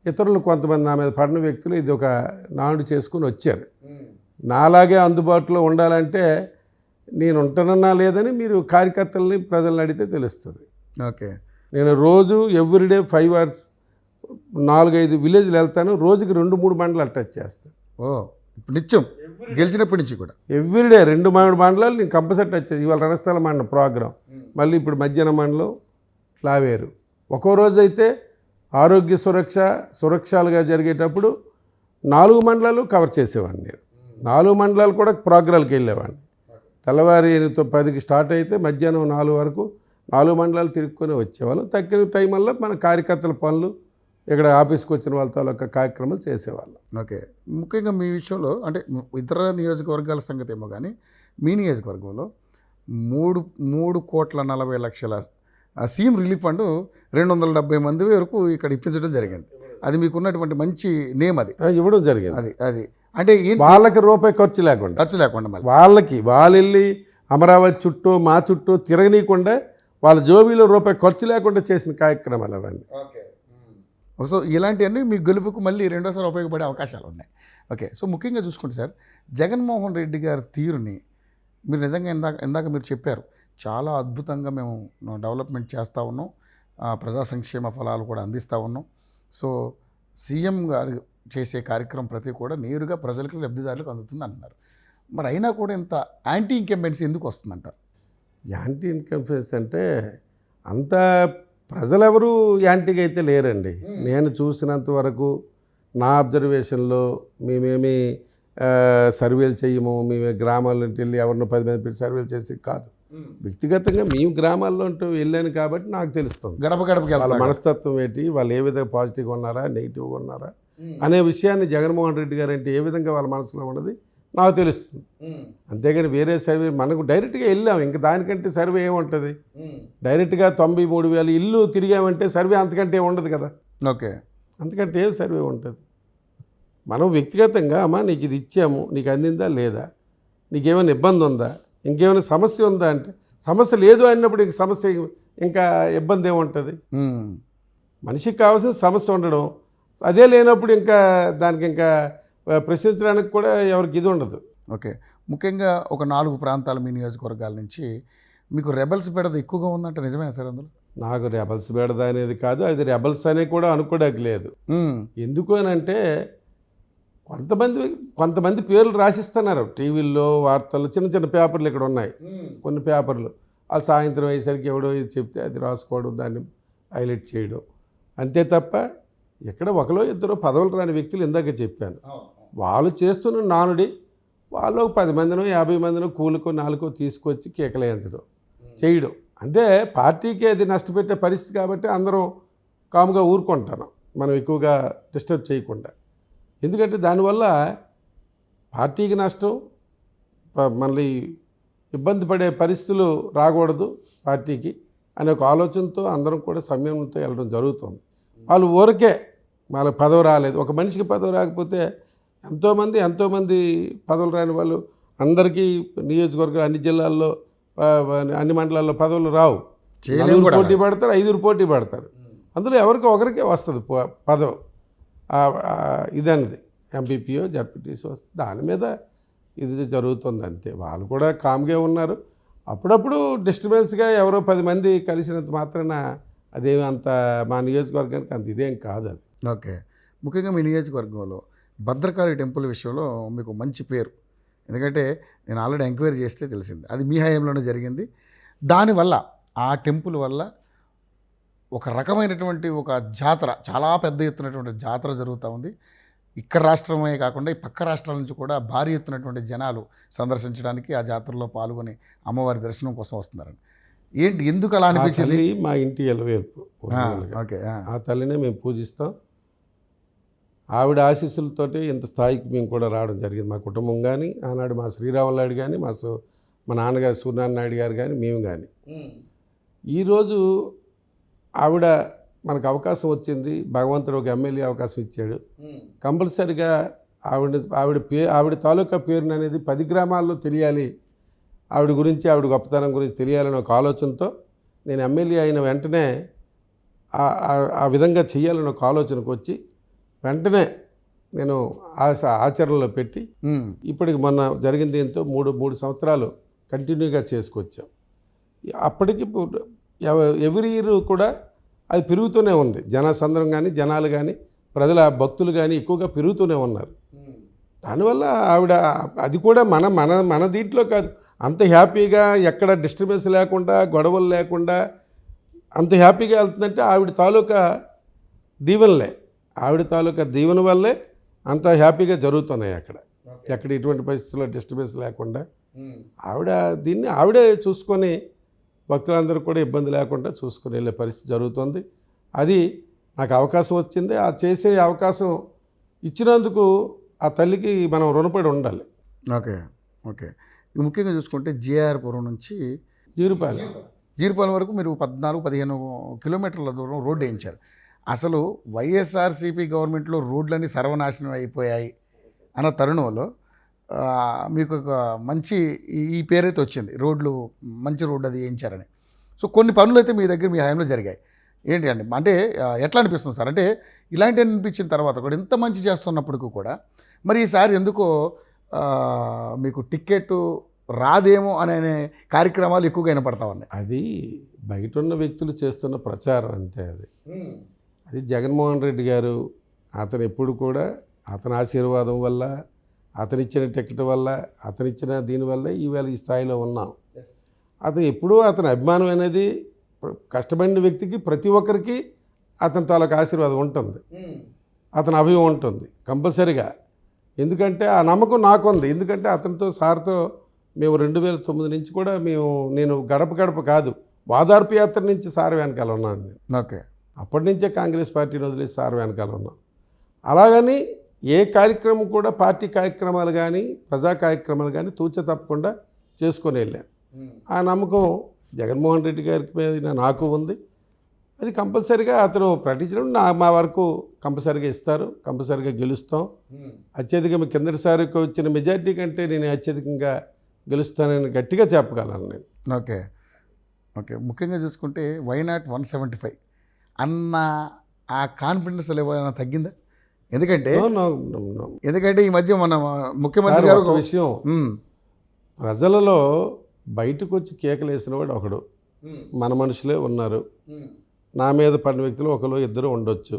ఇతరులు కొంతమంది నా మీద పడిన వ్యక్తులు ఇది ఒక నాడు చేసుకుని వచ్చారు. నాలాగే అందుబాటులో ఉండాలంటే నేను ఉంటానన్నా లేదని మీరు కార్యకర్తల్ని ప్రజలను అడిగితే తెలుస్తుంది. ఓకే. నేను రోజు ఎవ్రీడే 5 hours 4-5 విలేజ్లు వెళ్తాను, రోజుకి 2-3 మండలాలు టచ్ చేస్తాను. ఇప్పుడు నిత్యం గెలిచినప్పటి నుంచి కూడా ఎవ్రీడే 2-3 మండలాలు నేను కంపల్సరీ టచ్ చేసి. ఇవాళ రణస్థల మండలం ప్రోగ్రాం, మళ్ళీ ఇప్పుడు మధ్యాహ్నం మండలం లావేరు. ఒక్కో రోజు అయితే ఆరోగ్య సురక్షలుగా జరిగేటప్పుడు 4 మండలాలు కవర్ చేసేవాడిని నేను. 4 మండలాలు కూడా ప్రోగ్రాంకి వెళ్ళేవాడిని. తెల్లవారి 10కి స్టార్ట్ అయితే మధ్యాహ్నం 4 వరకు 4 మండలాలు తిరుక్కొని వచ్చేవాళ్ళం. తగ్గిన టైం వల్ల మన కార్యకర్తల పనులు ఇక్కడ ఆఫీస్కి వచ్చిన వాళ్ళతో ఒక కార్యక్రమాలు చేసేవాళ్ళం. ఓకే. ముఖ్యంగా మీ విషయంలో అంటే ఇతర నియోజకవర్గాల సంగతి ఏమో కానీ మీ నియోజకవర్గంలో 3,40,00,000 సీఎం రిలీఫ్ ఫండ్ 270 మంది వరకు ఇక్కడ ఇప్పించడం జరిగింది. అది మీకున్నటువంటి మంచి నేమ్, అది ఇవ్వడం జరిగింది. అది అంటే వాళ్ళకి రూపాయి ఖర్చు లేకుండా మళ్ళీ వాళ్ళు వెళ్ళి అమరావతి చుట్టూ మా చుట్టూ తిరగనీయకుండా వాళ్ళ జోబీలో రూపాయి ఖర్చు లేకుండా చేసిన కార్యక్రమాలు అవన్నీ. సో ఇలాంటివన్నీ మీ గెలుపుకు మళ్ళీ రెండోసారి ఉపయోగపడే అవకాశాలు ఉన్నాయి. ఓకే. సో ముఖ్యంగా చూసుకుంటే సార్, జగన్మోహన్ రెడ్డి గారి తీరుని మీరు నిజంగా ఇందాక మీరు చెప్పారు, చాలా అద్భుతంగా మేము డెవలప్మెంట్ చేస్తూ ఉన్నాం, ప్రజా సంక్షేమ ఫలాలు కూడా అందిస్తూ ఉన్నాం. సో సీఎం గారు చేసే కార్యక్రమం ప్రతి కూడా నేరుగా ప్రజలకు లబ్ధిదారులకు అందుతుంది అంటున్నారు. మరి అయినా కూడా ఇంత యాంటీ ఇన్కంబెన్సీ ఎందుకు వస్తుందంటారు? యాంటీ ఇన్కంఫెన్స్ అంటే అంత ప్రజలెవరూ యాంటీగా అయితే లేరండి. నేను చూసినంత వరకు నా అబ్జర్వేషన్లో మేమేమి సర్వేలు చేయము, మేమే గ్రామాల్లోకి వెళ్ళి ఎవరినో 10 మంది పెట్టి సర్వేలు చేసి కాదు. వ్యక్తిగతంగా మేము గ్రామాల్లో అంటూ వెళ్ళాను కాబట్టి నాకు తెలుస్తుంది గడప గడపకి వాళ్ళ మనస్తత్వం ఏంటి, వాళ్ళు ఏ విధంగా పాజిటివ్గా ఉన్నారా నెగిటివ్గా ఉన్నారా అనే విషయాన్ని జగన్మోహన్ రెడ్డి గారు అంటే ఏ విధంగా వాళ్ళ మనసులో ఉన్నది నాకు తెలుస్తుంది. అంతేగాని వేరే సర్వే మనకు డైరెక్ట్గా వెళ్ళాం, ఇంకా దానికంటే సర్వే ఏముంటుంది? డైరెక్ట్గా 93,000 ఇల్లు తిరిగామంటే సర్వే అంతకంటే ఉండదు కదా. ఓకే, అంతకంటే ఏం సర్వే ఉంటుంది? మనం వ్యక్తిగతంగా అమ్మా నీకు ఇది ఇచ్చాము, నీకు అందిందా లేదా, నీకేమైనా ఇబ్బంది ఉందా, ఇంకేమైనా సమస్య ఉందా అంటే సమస్య లేదు అన్నప్పుడు ఇంక సమస్య ఇంకా ఇబ్బంది ఏముంటుంది? మనిషికి కావాల్సిన సమస్య ఉండడం, అదే లేనప్పుడు ఇంకా దానికి ఇంకా ప్రశ్నించడానికి కూడా ఎవరికి ఇది ఉండదు. ఓకే, ముఖ్యంగా ఒక 4 ప్రాంతాల మీ నియోజకవర్గాల నుంచి మీకు రెబల్స్ బెడద ఎక్కువగా ఉందంటే నిజమేనా సార్? అందులో నాకు రెబల్స్ బెడద అనేది కాదు, అది రెబల్స్ అనే కూడా అనుకోవడానికి లేదు. ఎందుకు అని అంటే కొంతమంది పేర్లు రాసిస్తున్నారు టీవీల్లో, వార్తల్లో, చిన్న చిన్న పేపర్లు ఇక్కడ ఉన్నాయి కొన్ని పేపర్లు. వాళ్ళు సాయంత్రం అయ్యేసరికి ఎవడో ఇది చెప్తే అది రాసుకోవడం, దాన్ని హైలైట్ చేయడం, అంతే తప్ప ఎక్కడ ఒకలో ఇద్దరు పదవులు రాని వ్యక్తులు ఇందాక చెప్పాను. వాళ్ళు చేస్తున్న నానుడి వాళ్ళు 10 మందినో 50 మందినో కూలికో 4కో తీసుకొచ్చి కేకలేయించడం చేయడం, అంటే పార్టీకి అది నష్టపెట్టే పరిస్థితి కాబట్టి అందరం కాముగా ఊరుకుంటాను, మనం ఎక్కువగా డిస్టర్బ్ చేయకుండా. ఎందుకంటే దానివల్ల పార్టీకి నష్టం, మళ్ళీ ఇబ్బంది పడే పరిస్థితులు రాకూడదు పార్టీకి అనే ఒక ఆలోచనతో అందరం కూడా సంయమనంతో వెళ్ళడం జరుగుతుంది. వాళ్ళు ఊరికే వాళ్ళకి పదవి రాలేదు, ఒక మనిషికి పదవి రాకపోతే ఎంతోమంది పదవులు రాని వాళ్ళు అందరికీ నియోజకవర్గాలు అన్ని జిల్లాల్లో అన్ని మండలాల్లో పదవులు రావు. 4 పోటీ పడతారు, 5 పోటీ పడతారు, అందులో ఎవరికో ఒకరికే వస్తుంది పదవి. ఇదన్నది ఎంపీపీఓ జడ్పీటీసీ వస్తుంది, దాని మీద ఇది జరుగుతుంది అంతే. వాళ్ళు కూడా కామ్గా ఉన్నారు. అప్పుడప్పుడు డిస్టర్బెన్స్గా ఎవరో 10 మంది కలిసినంత మాత్రాన అదేమి అంత మా నియోజకవర్గానికి అంత ఇదేం కాదు అది. ఓకే, ముఖ్యంగా మీ నియోజకవర్గంలో భద్రకాళి టెంపుల్ విషయంలో మీకు మంచి పేరు, ఎందుకంటే నేను ఆల్రెడీ ఎంక్వైరీ చేస్తే తెలిసింది అది మీ హయాంలోనే జరిగింది. దానివల్ల ఆ టెంపుల్ వల్ల ఒక రకమైనటువంటి ఒక జాతర, చాలా పెద్ద ఎత్తునటువంటి జాతర జరుగుతూ ఉంది. ఇక్కడ రాష్ట్రమే కాకుండా ఈ పక్క రాష్ట్రాల నుంచి కూడా భారీ ఎత్తునటువంటి జనాలు సందర్శించడానికి ఆ జాతరలో పాల్గొని అమ్మవారి దర్శనం కోసం వస్తున్నారండి. ఏంటి, ఎందుకు అలా అనిపించింది? మా ఇంటి ఎలవేల్పు, ఓకే, ఆ తల్లినే మేము పూజిస్తాం. ఆవిడ ఆశీస్సులతోటి ఇంత స్థాయికి మేము కూడా రావడం జరిగింది. మా కుటుంబం కానీ, ఆనాడు మా శ్రీరాములు నాయుడు కానీ, మా నాన్నగారు సూర్యనారాయణ నాయుడు గారు కానీ, మేము కానీ. ఈరోజు ఆవిడ మనకు అవకాశం వచ్చింది, భగవంతుడు ఒక ఎమ్మెల్యే అవకాశం ఇచ్చాడు. కంపల్సరిగా ఆవిడ తాలూకా పేరుని అనేది 10 గ్రామాల్లో తెలియాలి, ఆవిడ గురించి, ఆవిడ గొప్పతనం గురించి తెలియాలని ఒక ఆలోచనతో నేను ఎమ్మెల్యే అయిన వెంటనే ఆ విధంగా చేయాలని ఒక ఆలోచనకు వచ్చి వెంటనే నేను ఆచరణలో పెట్టి ఇప్పటికి మొన్న జరిగిన దీంతో 3 సంవత్సరాలు కంటిన్యూగా చేసుకొచ్చాం. అప్పటికి ఎవ్రీ ఇయర్ కూడా అది పెరుగుతూనే ఉంది. జనసంద్రం కానీ, జనాలు కానీ, ప్రజల భక్తులు కానీ ఎక్కువగా పెరుగుతూనే ఉన్నారు. దానివల్ల ఆవిడ అది కూడా మన దీంట్లో కాదు, అంత హ్యాపీగా ఎక్కడ డిస్టర్బెన్స్ లేకుండా, గొడవలు లేకుండా అంత హ్యాపీగా వెళ్తుందంటే ఆవిడ తాలూకా దీవెన వల్లే అంత హ్యాపీగా జరుగుతున్నాయి అక్కడ. ఎక్కడ ఎటువంటి పరిస్థితుల్లో డిస్టర్బెన్స్ లేకుండా ఆవిడే చూసుకొని భక్తులందరూ కూడా ఇబ్బంది లేకుండా చూసుకొని వెళ్ళే పరిస్థితి జరుగుతుంది. అది నాకు అవకాశం వచ్చింది. ఆ చేసే అవకాశం ఇచ్చినందుకు ఆ తల్లికి మనం రుణపడి ఉండాలి. ఓకే, ముఖ్యంగా చూసుకుంటే జేఆర్పురం నుంచి జీరుపాలెం వరకు మీరు 14-15 కిలోమీటర్ల దూరం రోడ్డు వేయించారు. అసలు వైఎస్ఆర్సీపీ గవర్నమెంట్లో రోడ్లన్నీ సర్వనాశనం అయిపోయాయి అన్న తరుణంలో మీకు ఒక మంచి ఈ పేరైతే వచ్చింది, మంచి రోడ్డు అది వేయించారని. సో కొన్ని పనులు అయితే మీ హయాంలో జరిగాయి. ఏంటి అండి, అంటే ఎట్లా అనిపిస్తుంది సార్? అంటే ఇలాంటి అనిపించిన తర్వాత కూడా ఇంత మంచి చేస్తున్నప్పటికీ కూడా మరి ఈసారి ఎందుకో మీకు టికెట్ రాదేమో అనే కార్యక్రమాలు ఎక్కువగా వినపడతా ఉన్నాయి. అది బయట ఉన్న వ్యక్తులు చేస్తున్న ప్రచారం అంతే. అది జగన్మోహన్ రెడ్డి గారు అతను ఎప్పుడు కూడా అతని ఆశీర్వాదం వల్ల, అతనిచ్చిన టికెట్ వల్ల, అతనిచ్చిన దీనివల్ల ఈవేళ ఈ స్థాయిలో ఉన్నాం. అతను ఎప్పుడూ అతని అభిమానం అనేది కష్టపడిన వ్యక్తికి ప్రతి ఒక్కరికి అతని తాలూకు ఆశీర్వాదం ఉంటుంది, అతని అభయం ఉంటుంది కంపల్సరిగా. ఎందుకంటే ఆ నమ్మకం నాకుంది. ఎందుకంటే అతనితో సార్తో మేము 2009 నుంచి కూడా నేను గడప గడప కాదు, వాదార్పు యాత్ర నుంచి సార్ వెనకాల ఉన్నాను నేను. ఓకే. అప్పటి నుంచే కాంగ్రెస్ పార్టీని వదిలేసి సార్ వెనకాల ఉన్నాం. అలాగని ఏ కార్యక్రమం కూడా పార్టీ కార్యక్రమాలు కానీ ప్రజా కార్యక్రమాలు కానీ తూచ తప్పకుండా చేసుకొని వెళ్ళాను. ఆ నమ్మకం జగన్మోహన్ రెడ్డి గారి మీద నాకు ఉంది. అది కంపల్సరిగా అతను ప్రకటించడం మా వరకు కంపల్సరిగా ఇస్తారు, కంపల్సరిగా గెలుస్తాం. అత్యధికంగా కిందటిసారికి వచ్చిన మెజార్టీ కంటే నేను అత్యధికంగా గెలుస్తానని గట్టిగా చెప్పగలను నేను. ఓకే. ఓకే. ముఖ్యంగా చూసుకుంటే వైనాట్ 175 అన్న ఆ కాన్ఫిడెన్స్ లెవెల్ ఏమైనా తగ్గిందా? ఎందుకంటే ఈ మధ్య మన ముఖ్యమంత్రి గారు ఒక విషయం, ప్రజలలో బయటకు వచ్చి కేకలు వేసిన వాడు ఒకడు, మన మనుషులే ఉన్నారు. నా మీద పడిన వ్యక్తులు ఒకరు ఇద్దరు ఉండొచ్చు.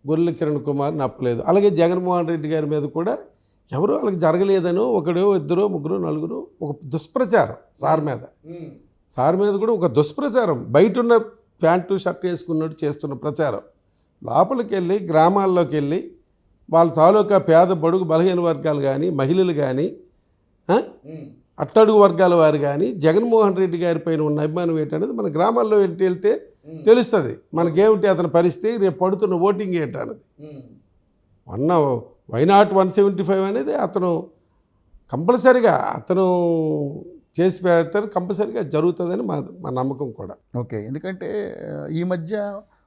గొర్రెల కిరణ్ కుమార్ నప్పలేదు. అలాగే జగన్మోహన్ రెడ్డి గారి మీద కూడా ఎవరు వాళ్ళకి జరగలేదనో ఒకడో ఇద్దరు ముగ్గురు నలుగురు ఒక దుష్ప్రచారం సార్ మీద కూడా ఒక దుష్ప్రచారం, బయట ఉన్న ప్యాంటు షర్ట్ వేసుకున్నట్టు చేస్తున్న ప్రచారం. లోపలికి వెళ్ళి గ్రామాల్లోకి వెళ్ళి వాళ్ళ తాలూకా పేద బడుగు బలహీన వర్గాలు కానీ, మహిళలు కానీ, అట్టడుగు వర్గాల వారు కానీ జగన్మోహన్ రెడ్డి గారి పైన ఉన్న అభిమానం ఏంటనేది మన గ్రామాల్లో వెళ్తే తెలుస్తుంది. మనకేమిటి అతని పరిస్థితి, రేపు పడుతున్న ఓటింగ్ ఏంటన్నది. వైనాట్ 175 అనేది అతను కంపల్సరిగా చేసి పెడతారు, కంపల్సరిగా జరుగుతుందని మా నమ్మకం కూడా. ఓకే. ఎందుకంటే ఈ మధ్య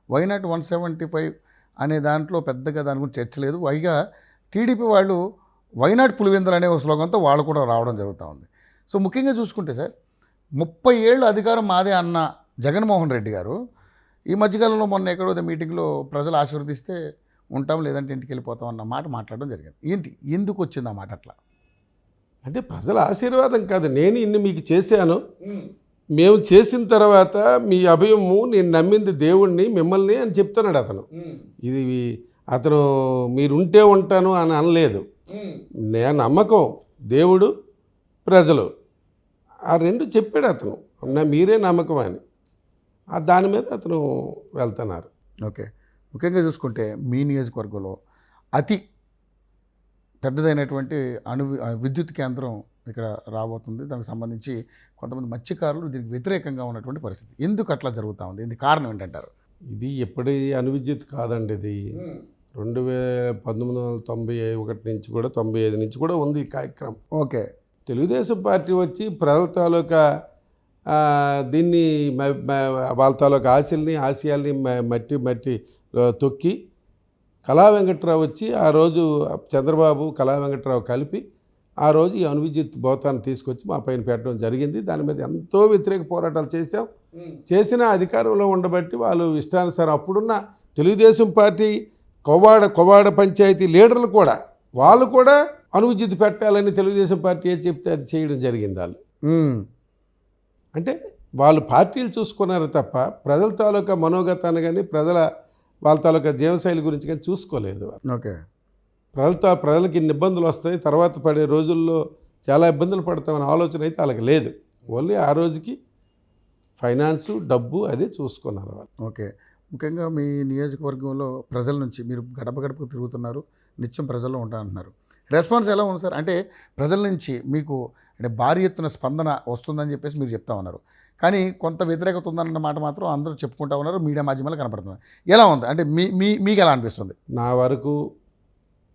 వైనాట్ 175 అనే దాంట్లో పెద్దగా దాని గురించి చర్చ లేదు. పైగా టీడీపీ వాళ్ళు వైనాట్ పులివెందులు అనే ఒక స్లోగన్తో వాళ్ళు కూడా రావడం జరుగుతూ ఉంది. సో ముఖ్యంగా చూసుకుంటే సార్, 30 ఏళ్ళు అధికారం మాదే అన్న జగన్మోహన్ రెడ్డి గారు ఈ మధ్యకాలంలో మొన్న ఎక్కడో మీటింగ్లో ప్రజలు ఆశీర్వదిస్తే ఉంటాం, లేదంటే ఇంటికి వెళ్ళిపోతాం అన్న మాట మాట్లాడడం జరిగింది. ఎందుకు వచ్చింది ఆ మాట అట్లా? అంటే ప్రజల ఆశీర్వాదం కాదు, నేను ఇన్ని మీకు చేశాను, మేము చేసిన తర్వాత మీ అభయము, నేను నమ్మింది దేవుణ్ణి మిమ్మల్ని అని చెప్తున్నాడు అతను. ఇది అతను మీరుంటే ఉంటాను అని అనలేదు. నేను నమ్మకం దేవుడు ప్రజలు ఆ రెండు చెప్పాడు అతను, మీరే నమ్మకం అని. దాని మీద అతను వెళ్తున్నారు. ఓకే. ముఖ్యంగా చూసుకుంటే మీ నియోజకవర్గంలో అతి పెద్దదైనటువంటి విద్యుత్ కేంద్రం ఇక్కడ రాబోతుంది. దానికి సంబంధించి కొంతమంది మత్స్యకారులు దీనికి వ్యతిరేకంగా ఉన్నటువంటి పరిస్థితి. ఎందుకు అట్లా జరుగుతూ ఉంది? ఇది కారణం ఏంటంటారు? ఇది ఎప్పటి విద్యుత్ కాదండి, ఇది 1991 నుంచి కూడా 95 నుంచి కూడా ఉంది ఈ కార్యక్రమం. ఓకే. తెలుగుదేశం పార్టీ వచ్చి ప్రజల తాలూకా దీన్ని వాళ్ళ తాలూకా ఆశయాల్ని మట్టి తొక్కి కళా వెంకట్రావు వచ్చి ఆ రోజు చంద్రబాబు కళా వెంకట్రావు కలిపి ఆ రోజు ఈ అణువిద్యుత్ భవతాన్ని తీసుకొచ్చి మా పైన పెట్టడం జరిగింది. దాని మీద ఎంతో వ్యతిరేక పోరాటాలు చేసిన అధికారంలో ఉండబట్టి వాళ్ళు ఇష్టానుసారం అప్పుడున్న తెలుగుదేశం పార్టీ కొవ్వాడ పంచాయతీ లీడర్లు కూడా వాళ్ళు కూడా అణువిద్యుత్ పెట్టాలని తెలుగుదేశం పార్టీ ఏది చెప్తే అది చేయడం జరిగింది. వాళ్ళు అంటే వాళ్ళు పార్టీలు చూసుకున్నారు తప్ప ప్రజల తాలూకా మనోగతాన్ని కానీ వాళ్ళ తాలూకా జీవశైలి గురించి కానీ చూసుకోలేదు. ఓకే. ప్రజలకి ఇన్ని ఇబ్బందులు వస్తాయి, తర్వాత పడే రోజుల్లో చాలా ఇబ్బందులు పడతామనే ఆలోచన అయితే వాళ్ళకి లేదు. ఓన్లీ ఆ రోజుకి ఫైనాన్సు డబ్బు అదే చూసుకున్నారు వాళ్ళు. ఓకే. ముఖ్యంగా మీ నియోజకవర్గంలో ప్రజల నుంచి మీరు గడప గడపకు తిరుగుతున్నారు, నిత్యం ప్రజల్లో ఉంటారంటున్నారు. రెస్పాన్స్ ఎలా ఉంది సార్? అంటే ప్రజల నుంచి మీకు అంటే భారీ ఎత్తున స్పందన వస్తుందని చెప్పేసి మీరు చెప్తా ఉన్నారు, కానీ కొంత వ్యతిరేకత ఉందన్న మాట మాత్రం అందరూ చెప్పుకుంటా ఉన్నారు, మీడియా మాధ్యమాలు కనపడుతున్నారు. ఎలా ఉంది? అంటే మీకు ఎలా అనిపిస్తుంది? నా వరకు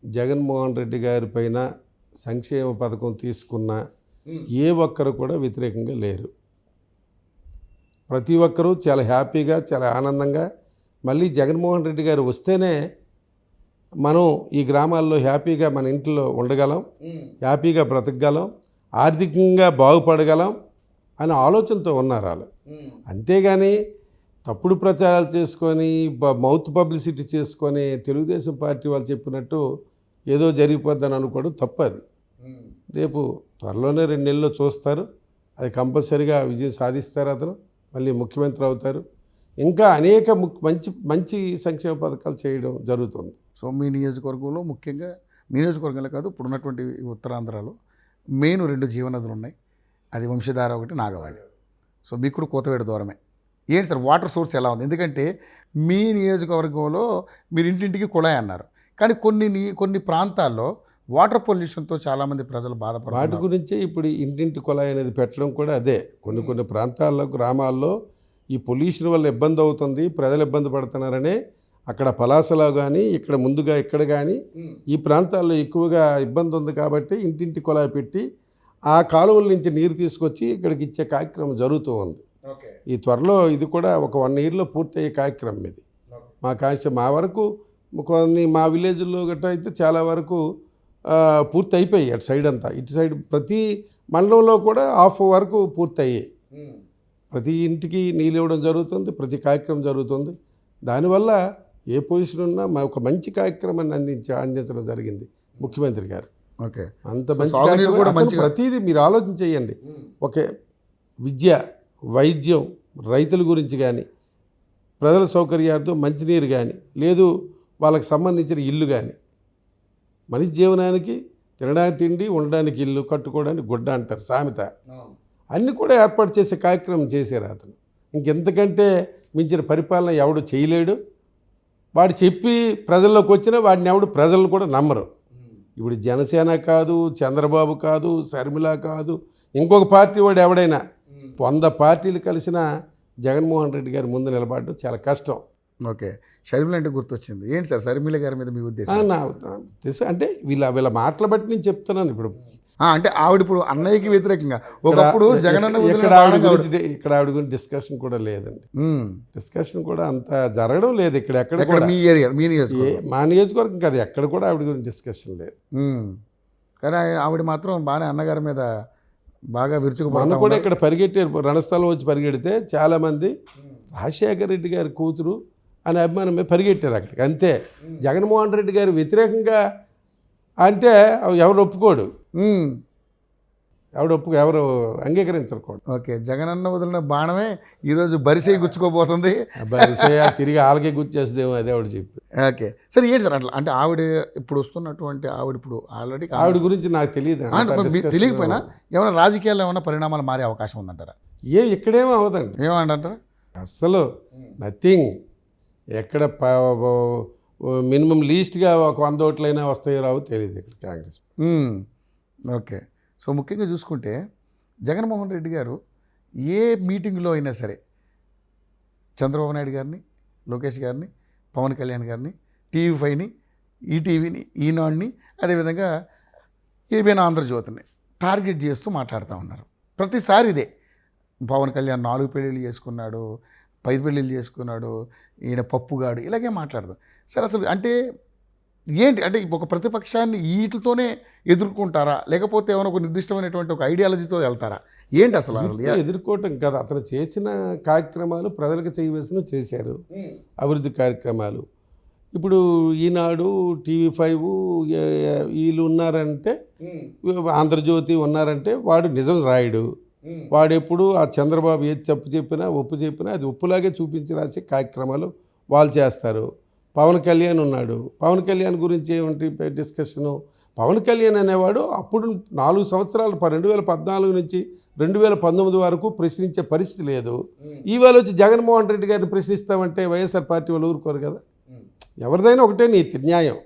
జగన్మోహన్ రెడ్డి గారి పైన సంక్షేమ పథకం తీసుకున్న ఏ ఒక్కరు కూడా వ్యతిరేకంగా లేరు. ప్రతి ఒక్కరూ చాలా హ్యాపీగా, చాలా ఆనందంగా మళ్ళీ జగన్మోహన్ రెడ్డి గారు వస్తేనే మనం ఈ గ్రామాల్లో హ్యాపీగా మన ఇంట్లో ఉండగలం, హ్యాపీగా బ్రతకగలం, ఆర్థికంగా బాగుపడగలం అనే ఆలోచనతో ఉన్నారు వాళ్ళు. అంతేగాని తప్పుడు ప్రచారాలు చేసుకొని మౌత్ పబ్లిసిటీ చేసుకొని తెలుగుదేశం పార్టీ వాళ్ళు చెప్పినట్టు ఏదో జరిగిపోద్దని అనుకోవడం తప్పది. రేపు త్వరలోనే 2 నెలల్లో చూస్తారు. అది కంపల్సరీగా విజయం సాధిస్తారు. అతను మళ్ళీ ముఖ్యమంత్రి అవుతారు. ఇంకా అనేక మంచి మంచి సంక్షేమ పథకాలు చేయడం జరుగుతుంది. సో మీ నియోజకవర్గంలో ముఖ్యంగా మీ నియోజకవర్గంలో కాదు, ఇప్పుడు ఉన్నటువంటి ఉత్తరాంధ్రలో మెయిన్ 2 జీవనదులు ఉన్నాయి. అది వంశధార, ఒకటి నాగవాడి. సో మీకు కూడా కోతవేడు దూరమే. ఏంటి సార్ వాటర్ సోర్స్ ఎలా ఉంది? ఎందుకంటే మీ నియోజకవర్గంలో మీరు ఇంటింటికి కుళాయి అన్నారు, కానీ కొన్ని ప్రాంతాల్లో వాటర్ పొల్యూషన్తో చాలామంది ప్రజలు వాటి బాధపడుతున్నారు. గురించే ఇప్పుడు ఇంటింటి కుళాయి అనేది పెట్టడం కూడా అదే. కొన్ని ప్రాంతాల్లో, గ్రామాల్లో ఈ పొల్యూషన్ వల్ల ఇబ్బంది అవుతుంది, ప్రజలు ఇబ్బంది పడుతున్నారనే అక్కడ పలాసలో కానీ ఇక్కడ కానీ ఈ ప్రాంతాల్లో ఎక్కువగా ఇబ్బంది ఉంది కాబట్టి ఇంటింటి కుళాయి పెట్టి ఆ కాలువల నుంచి నీరు తీసుకొచ్చి ఇక్కడికి ఇచ్చే కార్యక్రమం జరుగుతూ ఉంది. ఈ త్వరలో ఇది కూడా ఒక 1 ఇయర్లో పూర్తయ్యే కార్యక్రమం ఇది. మా వరకు మా విలేజ్లో గట్రా అయితే చాలా వరకు పూర్తి అయిపోయాయి. అటు సైడ్ అంతా, ఇటు సైడ్ ప్రతి మండలంలో కూడా హాఫ్ వరకు పూర్తయ్యాయి. ప్రతి ఇంటికి నీళ్ళు ఇవ్వడం జరుగుతుంది, ప్రతి కార్యక్రమం జరుగుతుంది. దానివల్ల ఏ పొజిషన్ ఉన్నా ఒక మంచి కార్యక్రమాన్ని అందించడం జరిగింది ముఖ్యమంత్రి గారు. ఓకే, అంత మంచి కార్యక్రమం కూడా ప్రతిదీ మీరు ఆలోచన చేయండి. ఒకే విద్య, వైద్యం, రైతుల గురించి కానీ, ప్రజల సౌకర్యార్థం మంచినీరు కానీ, లేదు వాళ్ళకి సంబంధించిన ఇల్లు కానీ, మనిషి జీవనానికి తినడానికి తిండి, ఉండడానికి ఇల్లు, కట్టుకోవడానికి గుడ్డ అంటారు సామెత. అన్నీ కూడా ఏర్పాటు చేసే కార్యక్రమం చేశారు అతను. ఇంకెంతకంటే మించిన పరిపాలన ఎవడు చేయలేడు. వాడు చెప్పి ప్రజల్లోకి వచ్చినా వాడిని ఎవడు ప్రజలు కూడా నమ్మరు. ఇప్పుడు జనసేన కాదు, చంద్రబాబు కాదు, శర్మిల కాదు, ఇంకొక పార్టీ వాడు ఎవడైనా 100 పార్టీలు కలిసిన జగన్మోహన్ రెడ్డి గారి ముందు నిలబడడం చాలా కష్టం. ఓకే, షర్మిల అంటే గుర్తొచ్చింది. ఏంటి సార్ షర్మిల గారి మీద మీ ఉద్దేశం? నా ఉద్దేశం అంటే వీళ్ళ మాటలు బట్టి నేను చెప్తున్నాను. ఇప్పుడు అంటే ఆవిడ ఇప్పుడు అన్నయ్యకి వ్యతిరేకంగా ఒకప్పుడు జగనన్న ఇక్కడ ఆవిడ గురించి డిస్కషన్ కూడా లేదండి. డిస్కషన్ కూడా అంత జరగడం లేదు ఎక్కడ కూడా. మీ ఏరియా, మీ నియోజకవర్గం, మా నియోజకవర్గం కాదు, ఎక్కడ కూడా ఆవిడ గురించి డిస్కషన్ లేదు. కానీ ఆవిడ మాత్రం బాగానే అన్నగారి మీద బాగా మొన్న విరుచుకుపడుతూ కూడా ఇక్కడ పరిగెట్టారు, రణస్థలం వచ్చి పరిగెడితే చాలామంది రాజశేఖర రెడ్డి గారి కూతురు అనే అభిమానం మీద పరిగెట్టారు అక్కడికి. అంతే. జగన్మోహన్ రెడ్డి గారు వ్యతిరేకంగా అంటే ఎవరు ఒప్పుకోడు, ఎవరు అంగీకరించరు కూడా. ఓకే, జగనన్న వదిలిన బాణమే ఈరోజు బరిసే గుచ్చుకోబోతుంది. తిరిగి ఆలకే గుర్చేస్తుందేమో, అదే ఆవిడ చెప్పి. ఓకే సార్, ఏంటి సార్ అట్లా అంటే ఆవిడ ఇప్పుడు వస్తున్నటువంటి ఆవిడ ఇప్పుడు ఆల్రెడీ ఆవిడ గురించి నాకు తెలియదు. తెలియకపోయినా ఏమైనా రాజకీయాల్లో ఏమైనా పరిణామాలు మారే అవకాశం ఉందంటారా? ఇక్కడేమో అవదండి. ఏమంటారా? అస్సలు నథింగ్. ఎక్కడ మినిమం లీస్ట్గా ఒక 100 ఓట్లైనా వస్తాయో రావు తెలియదు ఇక్కడ కాంగ్రెస్. ఓకే, సో ముఖ్యంగా చూసుకుంటే జగన్మోహన్ రెడ్డి గారు ఏ మీటింగ్లో అయినా సరే చంద్రబాబు నాయుడు గారిని, లోకేష్ గారిని, పవన్ కళ్యాణ్ గారిని, TV5ని, ఈటీవీని, ఈనాడుని, అదేవిధంగా ఏబిఎన్ ఆంధ్రజ్యోతిని టార్గెట్ చేస్తూ మాట్లాడుతూ ఉన్నారు. ప్రతిసారి ఇదే. పవన్ కళ్యాణ్ 4 పెళ్ళిళ్ళు చేసుకున్నాడు, 5 పెళ్ళిళ్ళు చేసుకున్నాడు, ఈయన పప్పుగాడు, ఇలాగే మాట్లాడదాం సార్. అసలు అంటే ఏంటి అంటే ఒక ప్రతిపక్షాన్ని వీటితోనే ఎదుర్కొంటారా, లేకపోతే ఏమైనా ఒక నిర్దిష్టమైనటువంటి ఒక ఐడియాలజీతో వెళ్తారా? ఏంటి అసలు ఎదుర్కోవటం కదా. అతను చేసిన కార్యక్రమాలు ప్రజలకు చేయవలసినవి చేశారు, అభివృద్ధి కార్యక్రమాలు. ఇప్పుడు ఈనాడు, TV5 వీళ్ళు ఉన్నారంటే, ఆంధ్రజ్యోతి ఉన్నారంటే వాడు నిజం రాయడు. వాడెప్పుడు ఆ చంద్రబాబు ఏది తప్పు చెప్పినా ఒప్పు చెప్పినా అది ఒప్పులాగే చూపించి రాసే కార్యక్రమాలు వాళ్ళు చేస్తారు. పవన్ కళ్యాణ్ ఉన్నాడు, పవన్ కళ్యాణ్ గురించి ఏమిటి డిస్కషను? పవన్ కళ్యాణ్ అనేవాడు అప్పుడు 4 సంవత్సరాలు 2014 నుంచి 2019 వరకు ప్రశ్నించే పరిస్థితి లేదు. ఇవాళ వచ్చి జగన్మోహన్ రెడ్డి గారిని ప్రశ్నిస్తామంటే వైఎస్ఆర్ పార్టీ వాళ్ళు ఊరుకోరు కదా. ఎవరిదైనా ఒకటే నీతి, న్యాయం.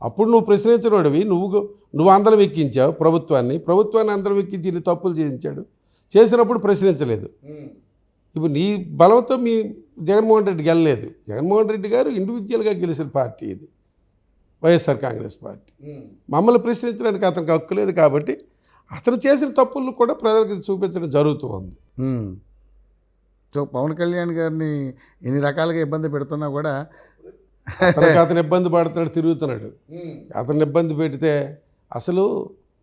అప్పుడు నువ్వు ప్రశ్నించినోడివి, నువ్వు అందరం ఎక్కించావు ప్రభుత్వాన్ని అందరం ఎక్కించి ఇన్ని తప్పులు చేసినప్పుడు ప్రశ్నించలేదు. ఇప్పుడు నీ బలంతో మీ జగన్మోహన్ రెడ్డి గెలలేదు. జగన్మోహన్ రెడ్డి గారు ఇండివిజువల్గా గెలిచిన పార్టీ ఇది, వైఎస్ఆర్ కాంగ్రెస్ పార్టీ. మమ్మల్ని ప్రశ్నించడానికి అతనికి హక్కు లేదు. కాబట్టి అతను చేసిన తప్పులను కూడా ప్రజలకు చూపించడం జరుగుతూ ఉంది. సో పవన్ కళ్యాణ్ గారిని ఎన్ని రకాలుగా ఇబ్బంది పెడుతున్నా కూడా అతను ఇబ్బంది పడుతున్నాడు, తిరుగుతున్నాడు. అతన్ని ఇబ్బంది పెడితే అసలు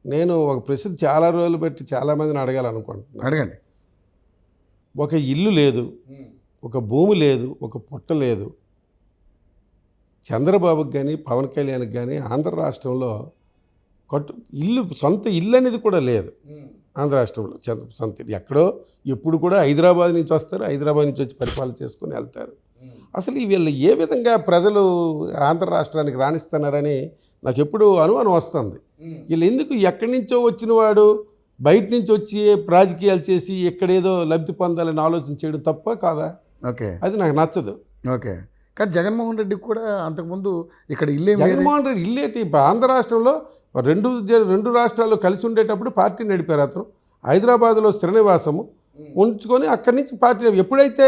నేను ఒక ప్రశ్న చాలా రోజులు పెట్టి చాలామందిని అడగాలనుకుంటున్నాను. అడగండి. ఒక ఇల్లు లేదు, ఒక భూమి లేదు, ఒక పుట్ట లేదు. చంద్రబాబుకి కానీ పవన్ కళ్యాణ్కి కానీ ఆంధ్ర రాష్ట్రంలో ఇల్లు సొంత ఇల్లు అనేది కూడా లేదు ఆంధ్ర రాష్ట్రంలో. సొంత ఇల్లు ఎక్కడో ఎప్పుడు కూడా హైదరాబాద్ నుంచి వస్తారు, హైదరాబాద్ నుంచి వచ్చి పరిపాలన చేసుకొని వెళ్తారు. అసలు వీళ్ళు ఏ విధంగా ప్రజలు ఆంధ్ర రాష్ట్రానికి రాణిస్తున్నారని నాకు ఎప్పుడు అనుమానం వస్తుంది. వీళ్ళు ఎందుకు ఎక్కడి నుంచో వచ్చిన వాడు బయట నుంచి వచ్చి రాజకీయాలు చేసి ఎక్కడేదో లబ్ధి పొందాలని ఆలోచన చేయడం తప్ప కాదా? ఓకే, అది నాకు నచ్చదు. ఓకే. కానీ జగన్మోహన్ రెడ్డికి కూడా అంతకుముందు ఇక్కడ ఇల్లే జగన్మోహన్ రెడ్డి ఇల్లేటి ఆంధ్ర రాష్ట్రంలో రెండు రాష్ట్రాల్లో కలిసి ఉండేటప్పుడు పార్టీ నడిపారు అతను. హైదరాబాద్లో స్థిర నివాసము ఉంచుకొని అక్కడి నుంచి పార్టీ ఎప్పుడైతే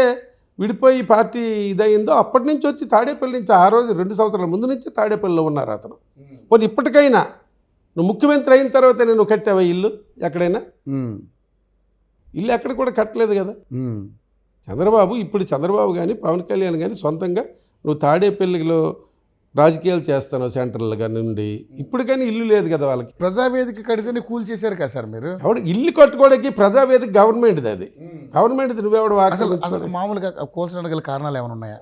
విడిపోయి పార్టీ ఇదయిందో అప్పటి నుంచి వచ్చి తాడేపల్లి నుంచి ఆ రోజు 2 సంవత్సరాల ముందు నుంచి తాడేపల్లిలో ఉన్నారు అతను. పోనీ ఇప్పటికైనా నువ్వు ముఖ్యమంత్రి అయిన తర్వాత నేను కట్టావా ఇల్లు ఎక్కడైనా? ఇల్లు ఎక్కడ కూడా కట్టలేదు కదా చంద్రబాబు. ఇప్పుడు చంద్రబాబు కానీ పవన్ కళ్యాణ్ కానీ సొంతంగా నువ్వు తాడేపల్లిలో రాజకీయాలు చేస్తాను సెంట్రల్గా నుండి, ఇప్పుడు కానీ ఇల్లు లేదు కదా వాళ్ళకి. ప్రజావేదిక కడితేనే కూల్ చేశారు కదా సార్ మీరు. ఎవడు ఇల్లు కట్టుకోవడానికి ప్రజావేదిక గవర్నమెంట్ది, అది గవర్నమెంట్ది. నువ్వెవడు అసలు మామూలుగా కూల్చడానికి గల కారణాలు ఏమైనా ఉన్నాయా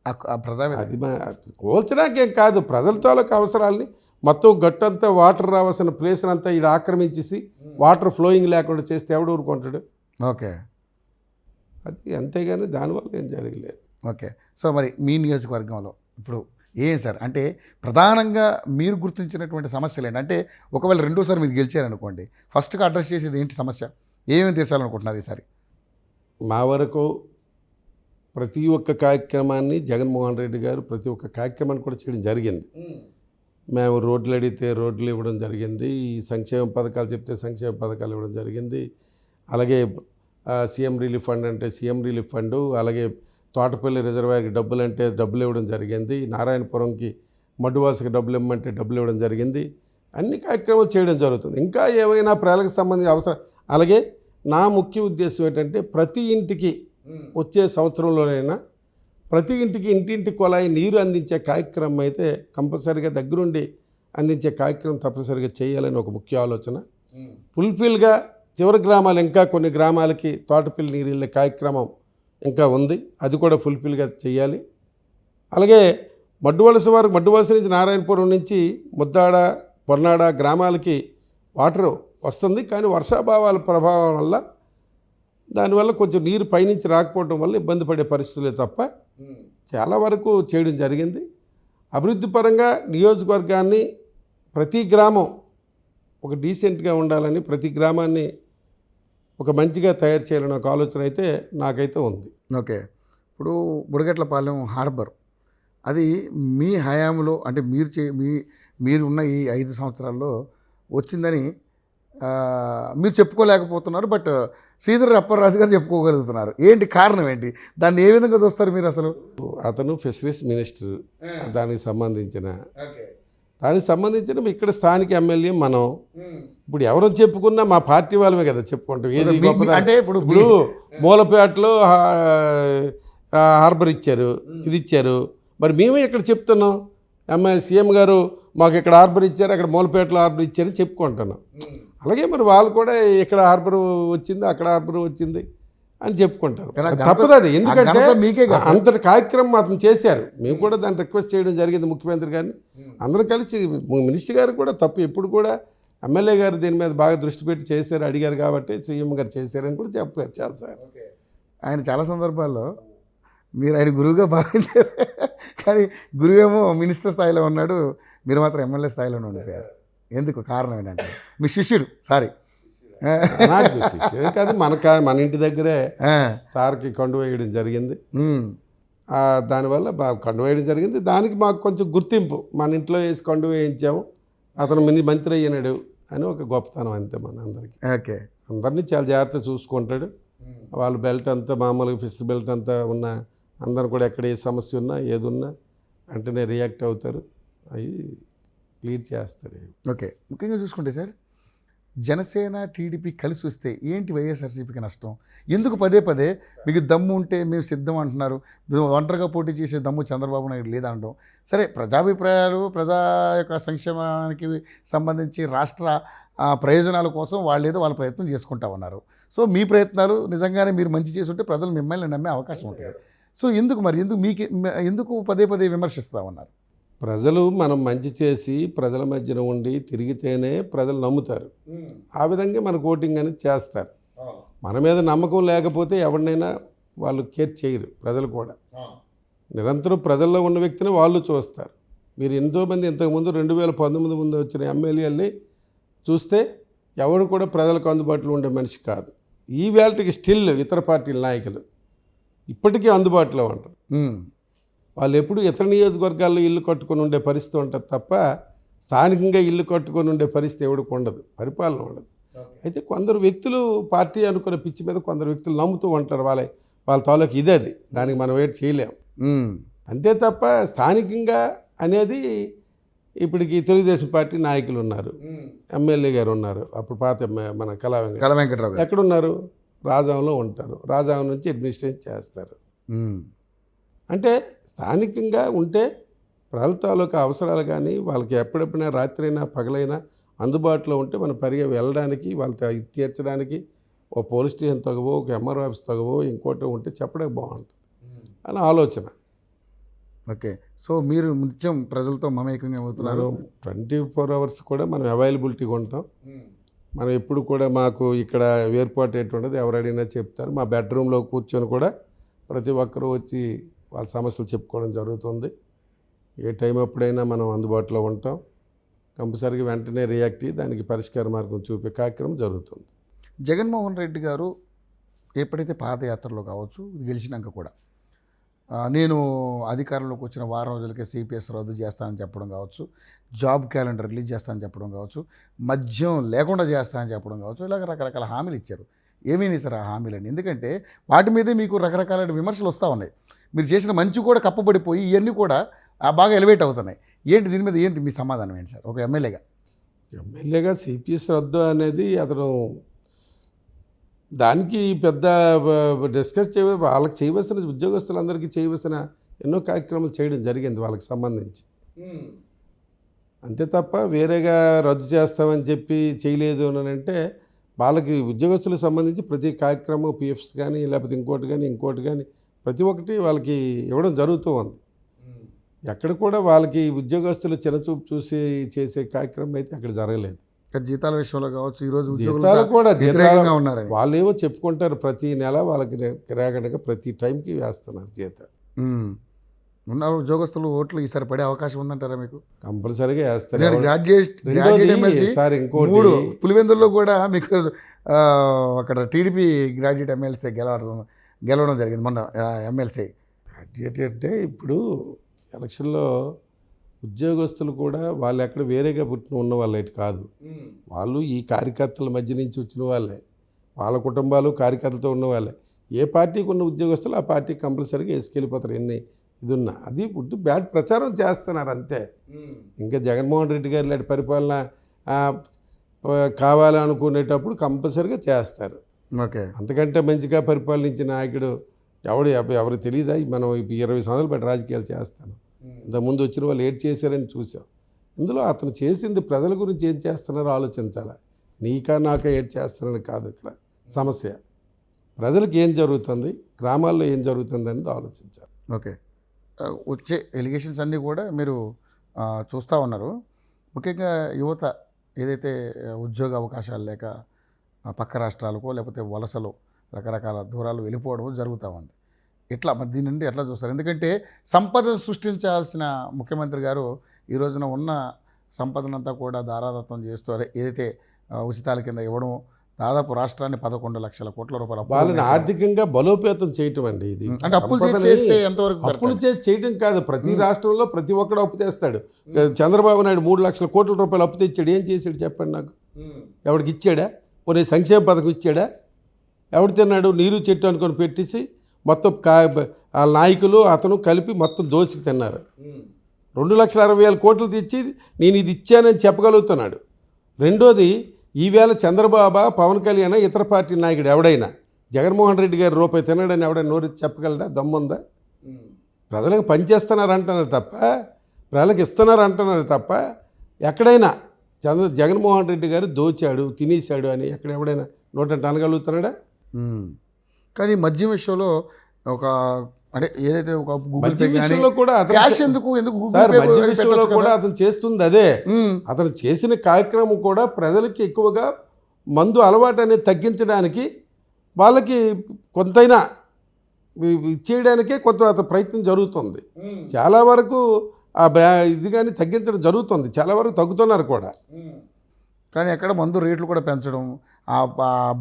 ఆ ప్రజావేదిక? అది కూల్చడానికేం కాదు, ప్రజల తాలూకు అవసరాలని మొత్తం గట్టంతా వాటర్ రావాల్సిన ప్లేస్ అంతా ఇది ఆక్రమించేసి వాటర్ ఫ్లోయింగ్ లేకుండా చేస్తే ఎవడు ఊరుకుంటాడు? ఓకే, అది అంతేగాని దానివల్ల ఏం జరగలేదు. ఓకే. సో మరి మీ నియోజకవర్గంలో ఇప్పుడు ఏం సార్ అంటే ప్రధానంగా మీరు గుర్తించినటువంటి సమస్యలు ఏంటి? అంటే ఒకవేళ రెండోసారి మీరు గెలిచారనుకోండి, ఫస్ట్గా అడ్రస్ చేసేది ఏంటి సమస్య? ఏమేమి తీర్చాలనుకుంటున్నారు ఈసారి? మా వరకు ప్రతి ఒక్క కార్యక్రమాన్ని జగన్మోహన్ రెడ్డి గారు ప్రతి ఒక్క కార్యక్రమాన్ని కూడా చేయడం జరిగింది. మేము రోడ్లు అడిగితే రోడ్లు ఇవ్వడం జరిగింది, సంక్షేమ పథకాలు చెప్తే సంక్షేమ పథకాలు ఇవ్వడం జరిగింది. అలాగే సీఎం రిలీఫ్ ఫండ్ అంటే సీఎం రిలీఫ్ ఫండ్, అలాగే తోటపల్లి రిజర్వాయర్కి డబ్బులు అంటే డబ్బులు ఇవ్వడం జరిగింది, నారాయణపురంకి మడ్డువాసుకి డబ్బులు ఇవ్వమంటే డబ్బులు ఇవ్వడం జరిగింది. అన్ని కార్యక్రమాలు చేయడం జరుగుతుంది. ఇంకా ఏమైనా ప్రజలకు సంబంధించిన అవసరం. అలాగే నా ముఖ్య ఉద్దేశం ఏంటంటే ప్రతి ఇంటికి వచ్చే సంవత్సరంలోనైనా ప్రతి ఇంటికి ఇంటింటి కొలాయి నీరు అందించే కార్యక్రమం అయితే కంపల్సరీగా దగ్గరుండి అందించే కార్యక్రమం తప్పనిసరిగా చేయాలని ఒక ముఖ్య ఆలోచన. ఫుల్ఫిల్గా చివరి గ్రామాలు ఇంకా కొన్ని గ్రామాలకి తోటపల్లి నీరు వెళ్ళే కార్యక్రమం ఇంకా ఉంది, అది కూడా ఫుల్ఫిల్గా చేయాలి. అలాగే మడ్డువలస నుంచి నారాయణపురం నుంచి ముద్దాడ పొన్నాడ గ్రామాలకి వాటరు వస్తుంది, కానీ వర్షాభావాల ప్రభావం వల్ల దానివల్ల కొంచెం నీరు పైనుంచి రాకపోవడం వల్ల ఇబ్బంది పడే పరిస్థితులే తప్ప చాలా వరకు చేయడం జరిగింది. అభివృద్ధి పరంగా నియోజకవర్గాన్ని ప్రతి గ్రామం ఒక డీసెంట్గా ఉండాలని, ప్రతి గ్రామాన్ని ఒక మంచిగా తయారు చేయాలని ఒక ఆలోచన అయితే నాకైతే ఉంది. ఓకే. ఇప్పుడు బుడగట్లపాలెం హార్బర్ అది మీ హయాంలో అంటే మీరు ఉన్న ఈ 5 సంవత్సరాల్లో వచ్చిందని మీరు చెప్పుకోలేకపోతున్నారు, బట్ శ్రీధర్ అప్పలరాజు గారు చెప్పుకోగలుగుతున్నారు. ఏంటి కారణం ఏంటి? దాన్ని ఏ విధంగా చూస్తారు మీరు? అసలు అతను ఫిషరీస్ మినిస్టర్, దానికి సంబంధించిన ఇక్కడ స్థానిక ఎమ్మెల్యే మనం. ఇప్పుడు ఎవరో చెప్పుకున్నా మా పార్టీ వాళ్ళమే కదా చెప్పుకుంటాం. ఏది అంటే ఇప్పుడు మూలపేటలో హార్బర్ ఇచ్చారు, ఇది ఇచ్చారు, మరి మేమే ఇక్కడ చెప్తున్నాం సీఎం గారు మాకు ఇక్కడ హార్బర్ ఇచ్చారు, అక్కడ మూలపేటలో హార్బర్ ఇచ్చారని చెప్పుకుంటున్నాం. అలాగే మరి వాళ్ళు కూడా ఇక్కడ హార్బర్ వచ్చింది, అక్కడ హార్బర్ వచ్చింది అని చెప్పుకుంటారు. తప్పదు అది, ఎందుకంటే అంతటి కార్యక్రమం అతను చేశారు. మేము కూడా దాన్ని రిక్వెస్ట్ చేయడం జరిగింది ముఖ్యమంత్రి గారిని, అందరూ కలిసి. మినిస్టర్ గారు కూడా తప్పు ఎప్పుడు కూడా ఎమ్మెల్యే గారు దీని మీద బాగా దృష్టి పెట్టి చేశారు, అడిగారు కాబట్టి సీఎం గారు చేశారని కూడా చెప్పారు చాలాసార్లు. ఆయన చాలా సందర్భాల్లో మీరు ఆయన గురువుగా భావించారు, కానీ గురువేమో మినిస్టర్ స్థాయిలో ఉన్నాడు, మీరు మాత్రం ఎమ్మెల్యే స్థాయిలోనే ఉండిపోయారు. ఎందుకు? కారణం ఏంటంటే మీ శిష్యుడు నాకు శిష్యుడు కాదు, మన ఇంటి దగ్గరే సార్కి కండు వేయడం జరిగింది. దానివల్ల బాగా కండు వేయడం జరిగింది. దానికి మాకు కొంచెం గుర్తింపు, మన ఇంట్లో వేసి కండు వేయించాము, అతను మంత్రి అయ్యినాడు అని ఒక గొప్పతనం అంతే మన అందరికీ. ఓకే. అందరినీ చాలా జాగ్రత్తగా చూసుకుంటాడు. వాళ్ళ బెల్ట్ అంతా మామూలుగా ఫిస్ట్ బెల్ట్ అంతా ఉన్న అందరూ కూడా ఎక్కడ ఏ సమస్య ఉన్నా ఏది ఉన్నా వెంటనే రియాక్ట్ అవుతారు, అవి క్లియర్ చేస్తారు. ఓకే. ముఖ్యంగా చూసుకుంటే సార్, జనసేన టీడీపీ కలిసి వస్తే ఏంటి వైఎస్ఆర్సీపీకి నష్టం? ఎందుకు పదే పదే మీకు దమ్ము ఉంటే మేము సిద్ధం అంటున్నారు, ఒంటరిగా పోటీ చేసే దమ్ము చంద్రబాబు నాయుడు లేదనడం? సరే, ప్రజాభిప్రాయాలు, ప్రజా యొక్క సంక్షేమానికి సంబంధించి రాష్ట్ర ప్రయోజనాల కోసం వాళ్ళు ఏదో వాళ్ళ ప్రయత్నం చేసుకుంటా ఉన్నారు. సో మీ ప్రయత్నాలు నిజంగానే మీరు మంచి చేస్తుంటే ప్రజలు మిమ్మల్ని నమ్మే అవకాశం ఉంటుంది. సో ఎందుకు మీకు ఎందుకు పదే పదే విమర్శిస్తూ ఉన్నారు? ప్రజలు మనం మంచి చేసి ప్రజల మధ్యన ఉండి తిరిగితేనే ప్రజలు నమ్ముతారు. ఆ విధంగా మనకు ఓటింగ్ అనేది చేస్తారు. మన మీద నమ్మకం లేకపోతే ఎవరినైనా వాళ్ళు కేర్ చేయరు. ప్రజలు కూడా నిరంతరం ప్రజల్లో ఉన్న వ్యక్తిని వాళ్ళు చూస్తారు. మీరు ఎంతోమంది ఇంతకుముందు 2019 ముందు వచ్చిన ఎమ్మెల్యేలని చూస్తే ఎవరు కూడా ప్రజలకు అందుబాటులో ఉండే మనిషి కాదు. ఈ వేళకి స్టిల్ ఇతర పార్టీల నాయకులు ఇప్పటికీ అందుబాటులో ఉంటారు. వాళ్ళు ఎప్పుడు ఇతర నియోజకవర్గాల్లో ఇల్లు కట్టుకొని ఉండే పరిస్థితి ఉంటుంది తప్ప స్థానికంగా ఇల్లు కట్టుకొని ఉండే పరిస్థితి ఎవరికి ఉండదు, పరిపాలన ఉండదు. అయితే కొందరు వ్యక్తులు పార్టీ అనుకున్న పిచ్చి మీద కొందరు వ్యక్తులు నమ్ముతూ ఉంటారు. వాళ్ళ తాలూకు ఇదే, అది దానికి మనం వెయిట్ చేయలేము. అంతే తప్ప స్థానికంగా అనేది ఇప్పటికి తెలుగుదేశం పార్టీ నాయకులు ఉన్నారు, ఎమ్మెల్యే గారు ఉన్నారు. అప్పుడు పాత మన కళా వెంకటరావు ఎక్కడున్నారు? రాజాంలో ఉంటారు. రాజాం నుంచి అడ్మినిస్ట్రేషన్ చేస్తారు. అంటే స్థానికంగా ఉంటే ప్రజల తాలూకా అవసరాలు కానీ వాళ్ళకి ఎప్పుడెప్పుడైనా రాత్రి అయినా పగలైనా అందుబాటులో ఉంటే మనం వెళ్ళడానికి వాళ్ళతో తీర్చడానికి ఓ పోలీస్ స్టేషన్ తగవో, ఒక ఎంఆర్ఓ ఆఫీస్ తగవో, ఇంకోటి ఉంటే చెప్పడానికి బాగుంటుంది అని ఆలోచన. ఓకే, సో మీరు నిత్యం ప్రజలతో మమేకంగా అవుతున్నారు. 24 hours కూడా మనం అవైలబిలిటీగా ఉంటాం. మనం ఎప్పుడు కూడా మాకు ఇక్కడ ఏర్పాటు ఎటువంటిది ఎవరు అడిగినా చెప్తారు. మా బెడ్రూమ్లో కూర్చొని కూడా ప్రతి ఒక్కరూ వచ్చి వాళ్ళ సమస్యలు చెప్పుకోవడం జరుగుతుంది. ఏ టైం అప్పుడైనా మనం అందుబాటులో ఉంటాం. కంపల్సరీగా వెంటనే రియాక్ట్ అయ్యి దానికి పరిష్కార మార్గం చూపే కార్యక్రమం జరుగుతుంది. జగన్మోహన్ రెడ్డి గారు ఎప్పుడైతే పాదయాత్రలో కావచ్చు, గెలిచినాక కూడా నేను అధికారంలోకి వచ్చిన వారం రోజులకే సిపిఎస్ రద్దు చేస్తానని చెప్పడం కావచ్చు, జాబ్ క్యాలెండర్ రిలీజ్ చేస్తానని చెప్పడం కావచ్చు, మద్యం లేకుండా చేస్తానని చెప్పడం కావచ్చు, ఇలాగ రకరకాల హామీలు ఇచ్చారు. ఏమీ సార్ ఆ హామీలని? ఎందుకంటే వాటి మీదే మీకు రకరకాల విమర్శలు వస్తూ ఉన్నాయి. మీరు చేసిన మంచి కూడా కప్పబడిపోయి ఇవన్నీ కూడా బాగా ఎలివేట్ అవుతున్నాయి. ఏంటి దీని మీద ఏంటి మీ సమాధానం ఏంటి సార్? ఒక ఎమ్మెల్యేగా సిపిఎస్ రద్దు అనేది అతను దానికి పెద్ద డిస్కస్ వాళ్ళకి చేయవలసిన ఉద్యోగస్తులందరికీ చేయవలసిన ఎన్నో కార్యక్రమాలు చేయడం జరిగింది వాళ్ళకి సంబంధించి. అంతే తప్ప వేరేగా రద్దు చేస్తామని చెప్పి చేయలేదు అని అంటే వాళ్ళకి ఉద్యోగస్తులకు సంబంధించి ప్రతి కార్యక్రమం పిఎఫ్స్ కానీ లేకపోతే ఇంకోటి కానీ ప్రతి ఒక్కటి వాళ్ళకి ఇవ్వడం జరుగుతూ ఉంది. ఎక్కడ కూడా వాళ్ళకి ఉద్యోగస్తులు చిన్నచూపు చూసి చేసే కార్యక్రమం అయితే అక్కడ జరగలేదు. జీతాల విషయంలో కావచ్చు, ఈరోజు జీతాలు కూడా ఉన్నారు. వాళ్ళు ఏవో చెప్పుకుంటారు, ప్రతి నెల వాళ్ళకి రేగడగా ప్రతి టైంకి వేస్తున్నారు జీతాలు. ఉన్నారు ఉద్యోగస్తులు ఓట్లు ఈసారి పడే అవకాశం ఉందంటారా మీకు? కంపల్సరీగా వేస్తారు. సార్ ఇంకోటి పులివెందుల్లో కూడా మీకు అక్కడ టీడీపీ గ్రాడ్యుయేట్ ఎమ్మెల్సీ గెలవడం జరిగింది మొన్న. ఎమ్మెల్సీ గ్రాడ్యుయేట్ అంటే ఇప్పుడు ఎలక్షన్లో ఉద్యోగస్తులు కూడా వాళ్ళు ఎక్కడ వేరేగా పుట్టిన ఉన్న వాళ్ళే కాదు. వాళ్ళు ఈ కార్యకర్తల మధ్య నుంచి వచ్చిన వాళ్ళే, వాళ్ళ కుటుంబాలు కార్యకర్తలతో ఉన్న వాళ్ళే. ఏ పార్టీకి ఉన్న ఉద్యోగస్తులు ఆ పార్టీకి కంపల్సరీగా వేసుకెళ్ళిపోతారు. ఎన్ని ఇది ఉన్నా అది పుట్టి బ్యాడ్ ప్రచారం చేస్తున్నారు అంతే. ఇంకా జగన్మోహన్ రెడ్డి గారి లాంటి పరిపాలన కావాలనుకునేటప్పుడు కంపల్సరీగా చేస్తారు. ఓకే, అంతకంటే మంచిగా పరిపాలించిన నాయకుడు ఎవరు తెలియదా? మనం 20 సంవత్సరాలు బట్టి రాజకీయాలు చేస్తాను. ఇంతకుముందు వచ్చిన వాళ్ళు ఏడ్ చేశారని చూసాం. ఇందులో అతను చేసింది ప్రజల గురించి ఏం చేస్తున్నారో ఆలోచించాలి. నీకా నాకా ఏడ్ చేస్తున్నారని కాదు ఇక్కడ సమస్య. ప్రజలకు ఏం జరుగుతుంది, గ్రామాల్లో ఏం జరుగుతుంది అనేది ఆలోచించాలి. ఓకే, వచ్చే ఎలిగేషన్స్ అన్నీ కూడా మీరు చూస్తూ ఉన్నారు. ముఖ్యంగా యువత ఏదైతే ఉద్యోగ అవకాశాలు లేక పక్క రాష్ట్రాలకో లేకపోతే వలసలు రకరకాల దూరాలు వెళ్ళిపోవడం జరుగుతూ ఉంది. ఎట్లా మరి దీని నుండి ఎట్లా చూస్తారు? ఎందుకంటే సంపద సృష్టించాల్సిన ముఖ్యమంత్రి గారు ఈ రోజున ఉన్న సంపదనంతా కూడా దారాదత్తం చేస్తూ ఏదైతే ఉచితాల కింద ఇవ్వడం, దాదాపు రాష్ట్రాన్ని 11 లక్షల కోట్ల రూపాయలు వాళ్ళని ఆర్థికంగా బలోపేతం చేయటం అండి. ఇది అంటే అప్పులు చేస్తే ఎంతవరకు? అప్పులు చేయటం కాదు, ప్రతి రాష్ట్రంలో ప్రతి ఒక్కడు అప్పు తెస్తాడు. చంద్రబాబు నాయుడు 3 లక్షల కోట్ల రూపాయలు అప్పు తెచ్చాడు. ఏం చేశాడు చెప్పండి నాకు? ఎవడికి ఇచ్చాడా? పోనీ సంక్షేమ పథకం ఇచ్చాడా? ఎవడు తిన్నాడు? నీరు చెట్టు అనుకొని పెట్టేసి మొత్తం ఆ నాయకులు అతను కలిపి మొత్తం దోచుకు తిన్నారు. 2,60,000 కోట్లు తెచ్చి నేను ఇది ఇచ్చానని చెప్పగలుగుతున్నాడు. రెండోది, ఈవేళ చంద్రబాబు, పవన్ కళ్యాణ్, ఇతర పార్టీ నాయకుడు ఎవడైనా జగన్మోహన్ రెడ్డి గారు రూపాయి తినడని ఎవడైనా నోరెత్తి చెప్పగలడా? దమ్ముందా? ప్రజలకు పనిచేస్తున్నారు అంటున్నారు తప్ప, ప్రజలకు ఇస్తున్నారు అంటున్నారు తప్ప ఎక్కడైనా జగన్మోహన్ రెడ్డి గారు దోచాడు, తినేశాడు అని ఎక్కడ ఎవడైనా నోటంటే అనగలుగుతున్నాడా? కానీ మద్యం విషయంలో ఒక అంటే ఏదైతే ఒక గూగుల్ మద్య పే కానీ విషయంలో కూడా అతను క్యాష్ ఎందుకు గూగుల్ సార్ పే మద్య విషయంలో పెట్టొచ్చు కూడా కదా? అతను చేస్తుంది అదే. ఉమ్, అతను చేసిన కార్యక్రమం కూడా ప్రజలకి ఎక్కువగా మందు అలవాటు అనేది తగ్గించడానికి వాళ్ళకి కొంతైనా ఇచ్చేయడానికే కొంత అతని ప్రయత్నం జరుగుతుంది. చాలా వరకు ఇది కానీ తగ్గించడం జరుగుతుంది, చాలా వరకు తగ్గుతున్నారు కూడా. కానీ ఎక్కడ మందు రేట్లు కూడా పెంచడం, ఆ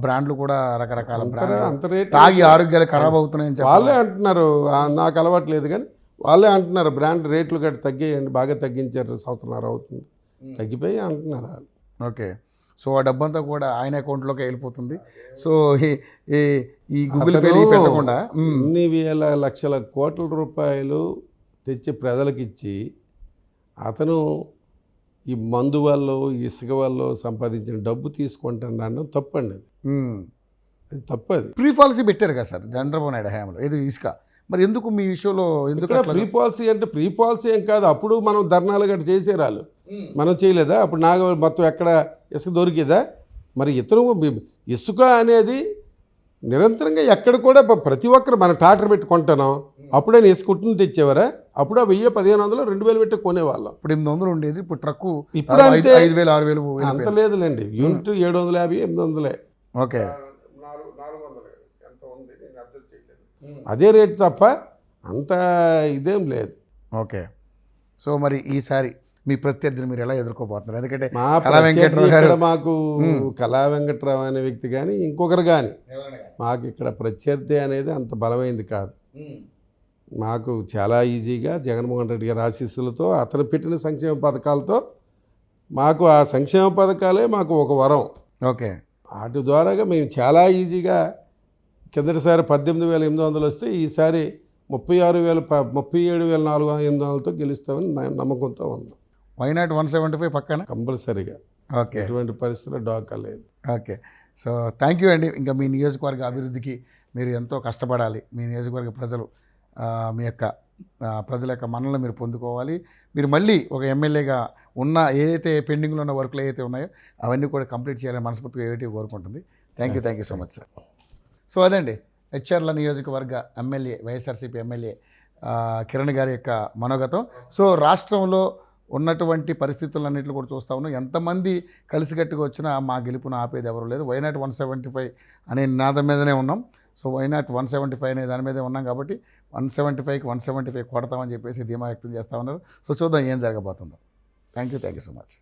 బ్రాండ్లు కూడా రకరకాల బ్రాండ్లు అంత రేట్ తాగి ఆరోగ్యాలు ఖరాబ్ అవుతున్నాయని చెప్పి వాళ్ళే అంటున్నారు. నాకు అలవాట్లేదు కానీ వాళ్ళే అంటున్నారు బ్రాండ్ రేట్లు గట్టి తగ్గేయండి, బాగా తగ్గించారు, సంవత్సరం అవుతుంది, తగ్గిపోయి అంటున్నారు వాళ్ళు. ఓకే. సో ఆ డబ్బంతా కూడా ఆయన అకౌంట్లోకి వెళ్ళిపోతుంది. సో ఈ గూగుల్ పే అతను పెట్టకుండా ఇన్ని వేల లక్షల కోట్ల రూపాయలు తెచ్చి ప్రజలకు ఇచ్చి అతను ఈ మందు వల్ల ఇసుక వల్ల సంపాదించిన డబ్బు తీసుకుంటాను తప్పండి. అది తప్పు. అది ఫ్రీ పాలసీ పెట్టారు కదా సార్ చంద్రబాబు నాయుడు హయాంలో, ఇది ఇసుక. మరి ఎందుకు మీ విషయంలో ఎందుకు అట్లా? ఫ్రీ పాలసీ అంటే ఫ్రీ పాలసీ ఏం కాదు. అప్పుడు మనం ధర్నాలు గట్రా చేసేరాళ్ళు, మనం చేయలేదా? అప్పుడు మొత్తం ఎక్కడ ఇసుక దొరికేదా? మరి ఇతను ఇసుక అనేది నిరంతరంగా ఎక్కడ కూడా ప్రతి ఒక్కరు మన టాటర్ పెట్టి కొంటున్నాం. అప్పుడే ఇసుక కుట్టుని తెచ్చేవారా? అప్పుడు 1000, 1500, 2000 పెట్టి కొనేవాళ్ళం. ఇప్పుడు 800 ఉండేది, ఇప్పుడు ట్రక్కు ఇప్పుడు అంతే. 5000, 6000 అంత లేదులేండి. యూనిట్ 750, 800. ఓకే. అదే రేటు తప్ప అంత ఇదేం లేదు. ఓకే. సో మరి ఈసారి మీ ప్రత్యర్థిని మీరు ఎలా ఎదుర్కోబోతున్నారు? ఎందుకంటే మా కళా వెంకట్రావు గారు ఇక్కడ మాకు కళా వెంకట్రావు అనే వ్యక్తి కానీ ఇంకొకరు కానీ మాకు ఇక్కడ ప్రత్యర్థి అనేది అంత బలమైంది కాదు. మాకు చాలా ఈజీగా జగన్మోహన్ రెడ్డి గారి ఆశీస్సులతో అతను పెట్టిన సంక్షేమ పథకాలతో మాకు ఆ సంక్షేమ పథకాలే మాకు ఒక వరం. ఓకే. వాటి ద్వారాగా మేము చాలా ఈజీగా కిందటిసారి 18,800 వస్తే ఈసారి 37,400తో గెలుస్తామని నమ్మకంతో ఉంది. వైనాట్ 175 పక్కన కంపల్సరీగా. ఓకే. ఎటువంటి పరిస్థితుల్లో డోకా లేదు. ఓకే. సో థ్యాంక్ యూ అండి. ఇంకా మీ నియోజకవర్గ అభివృద్ధికి మీరు ఎంతో కష్టపడాలి. మీ నియోజకవర్గ ప్రజలు మీ యొక్క ప్రజల యొక్క మన్నలను మీరు పొందుకోవాలి. మీరు మళ్ళీ ఒక ఎమ్మెల్యేగా ఉన్న ఏదైతే పెండింగ్లో ఉన్న వర్క్లు ఏవైతే ఉన్నాయో అవన్నీ కూడా కంప్లీట్ చేయాలని మనస్ఫూర్తిగా ఏఐటీ కోరుకుంటుంది. Thank you so much sir. So అదండి హెచ్ఆర్ల నియోజకవర్గ ఎమ్మెల్యే, వైఎస్ఆర్సీపీ ఎమ్మెల్యే కిరణ్ గారి యొక్క మనోగతం. సో రాష్ట్రంలో ఉన్నటువంటి పరిస్థితులన్నింటిలో కూడా చూస్తూ ఉన్నాం. ఎంతమంది కలిసికట్టుగా వచ్చినా మా గెలుపును ఆపేది ఎవరు లేదు. వైనాట్ 175 అనే నినాదం మీదనే ఉన్నాం. సో వైనాట్ 175 అనే దాని మీదే ఉన్నాం కాబట్టి 175కి 175 కొడతామని చెప్పేసి ధీమా వ్యక్తం చేస్తూ ఉన్నారు. సో చూద్దాం ఏం జరగబోతుందో. Thank you so much.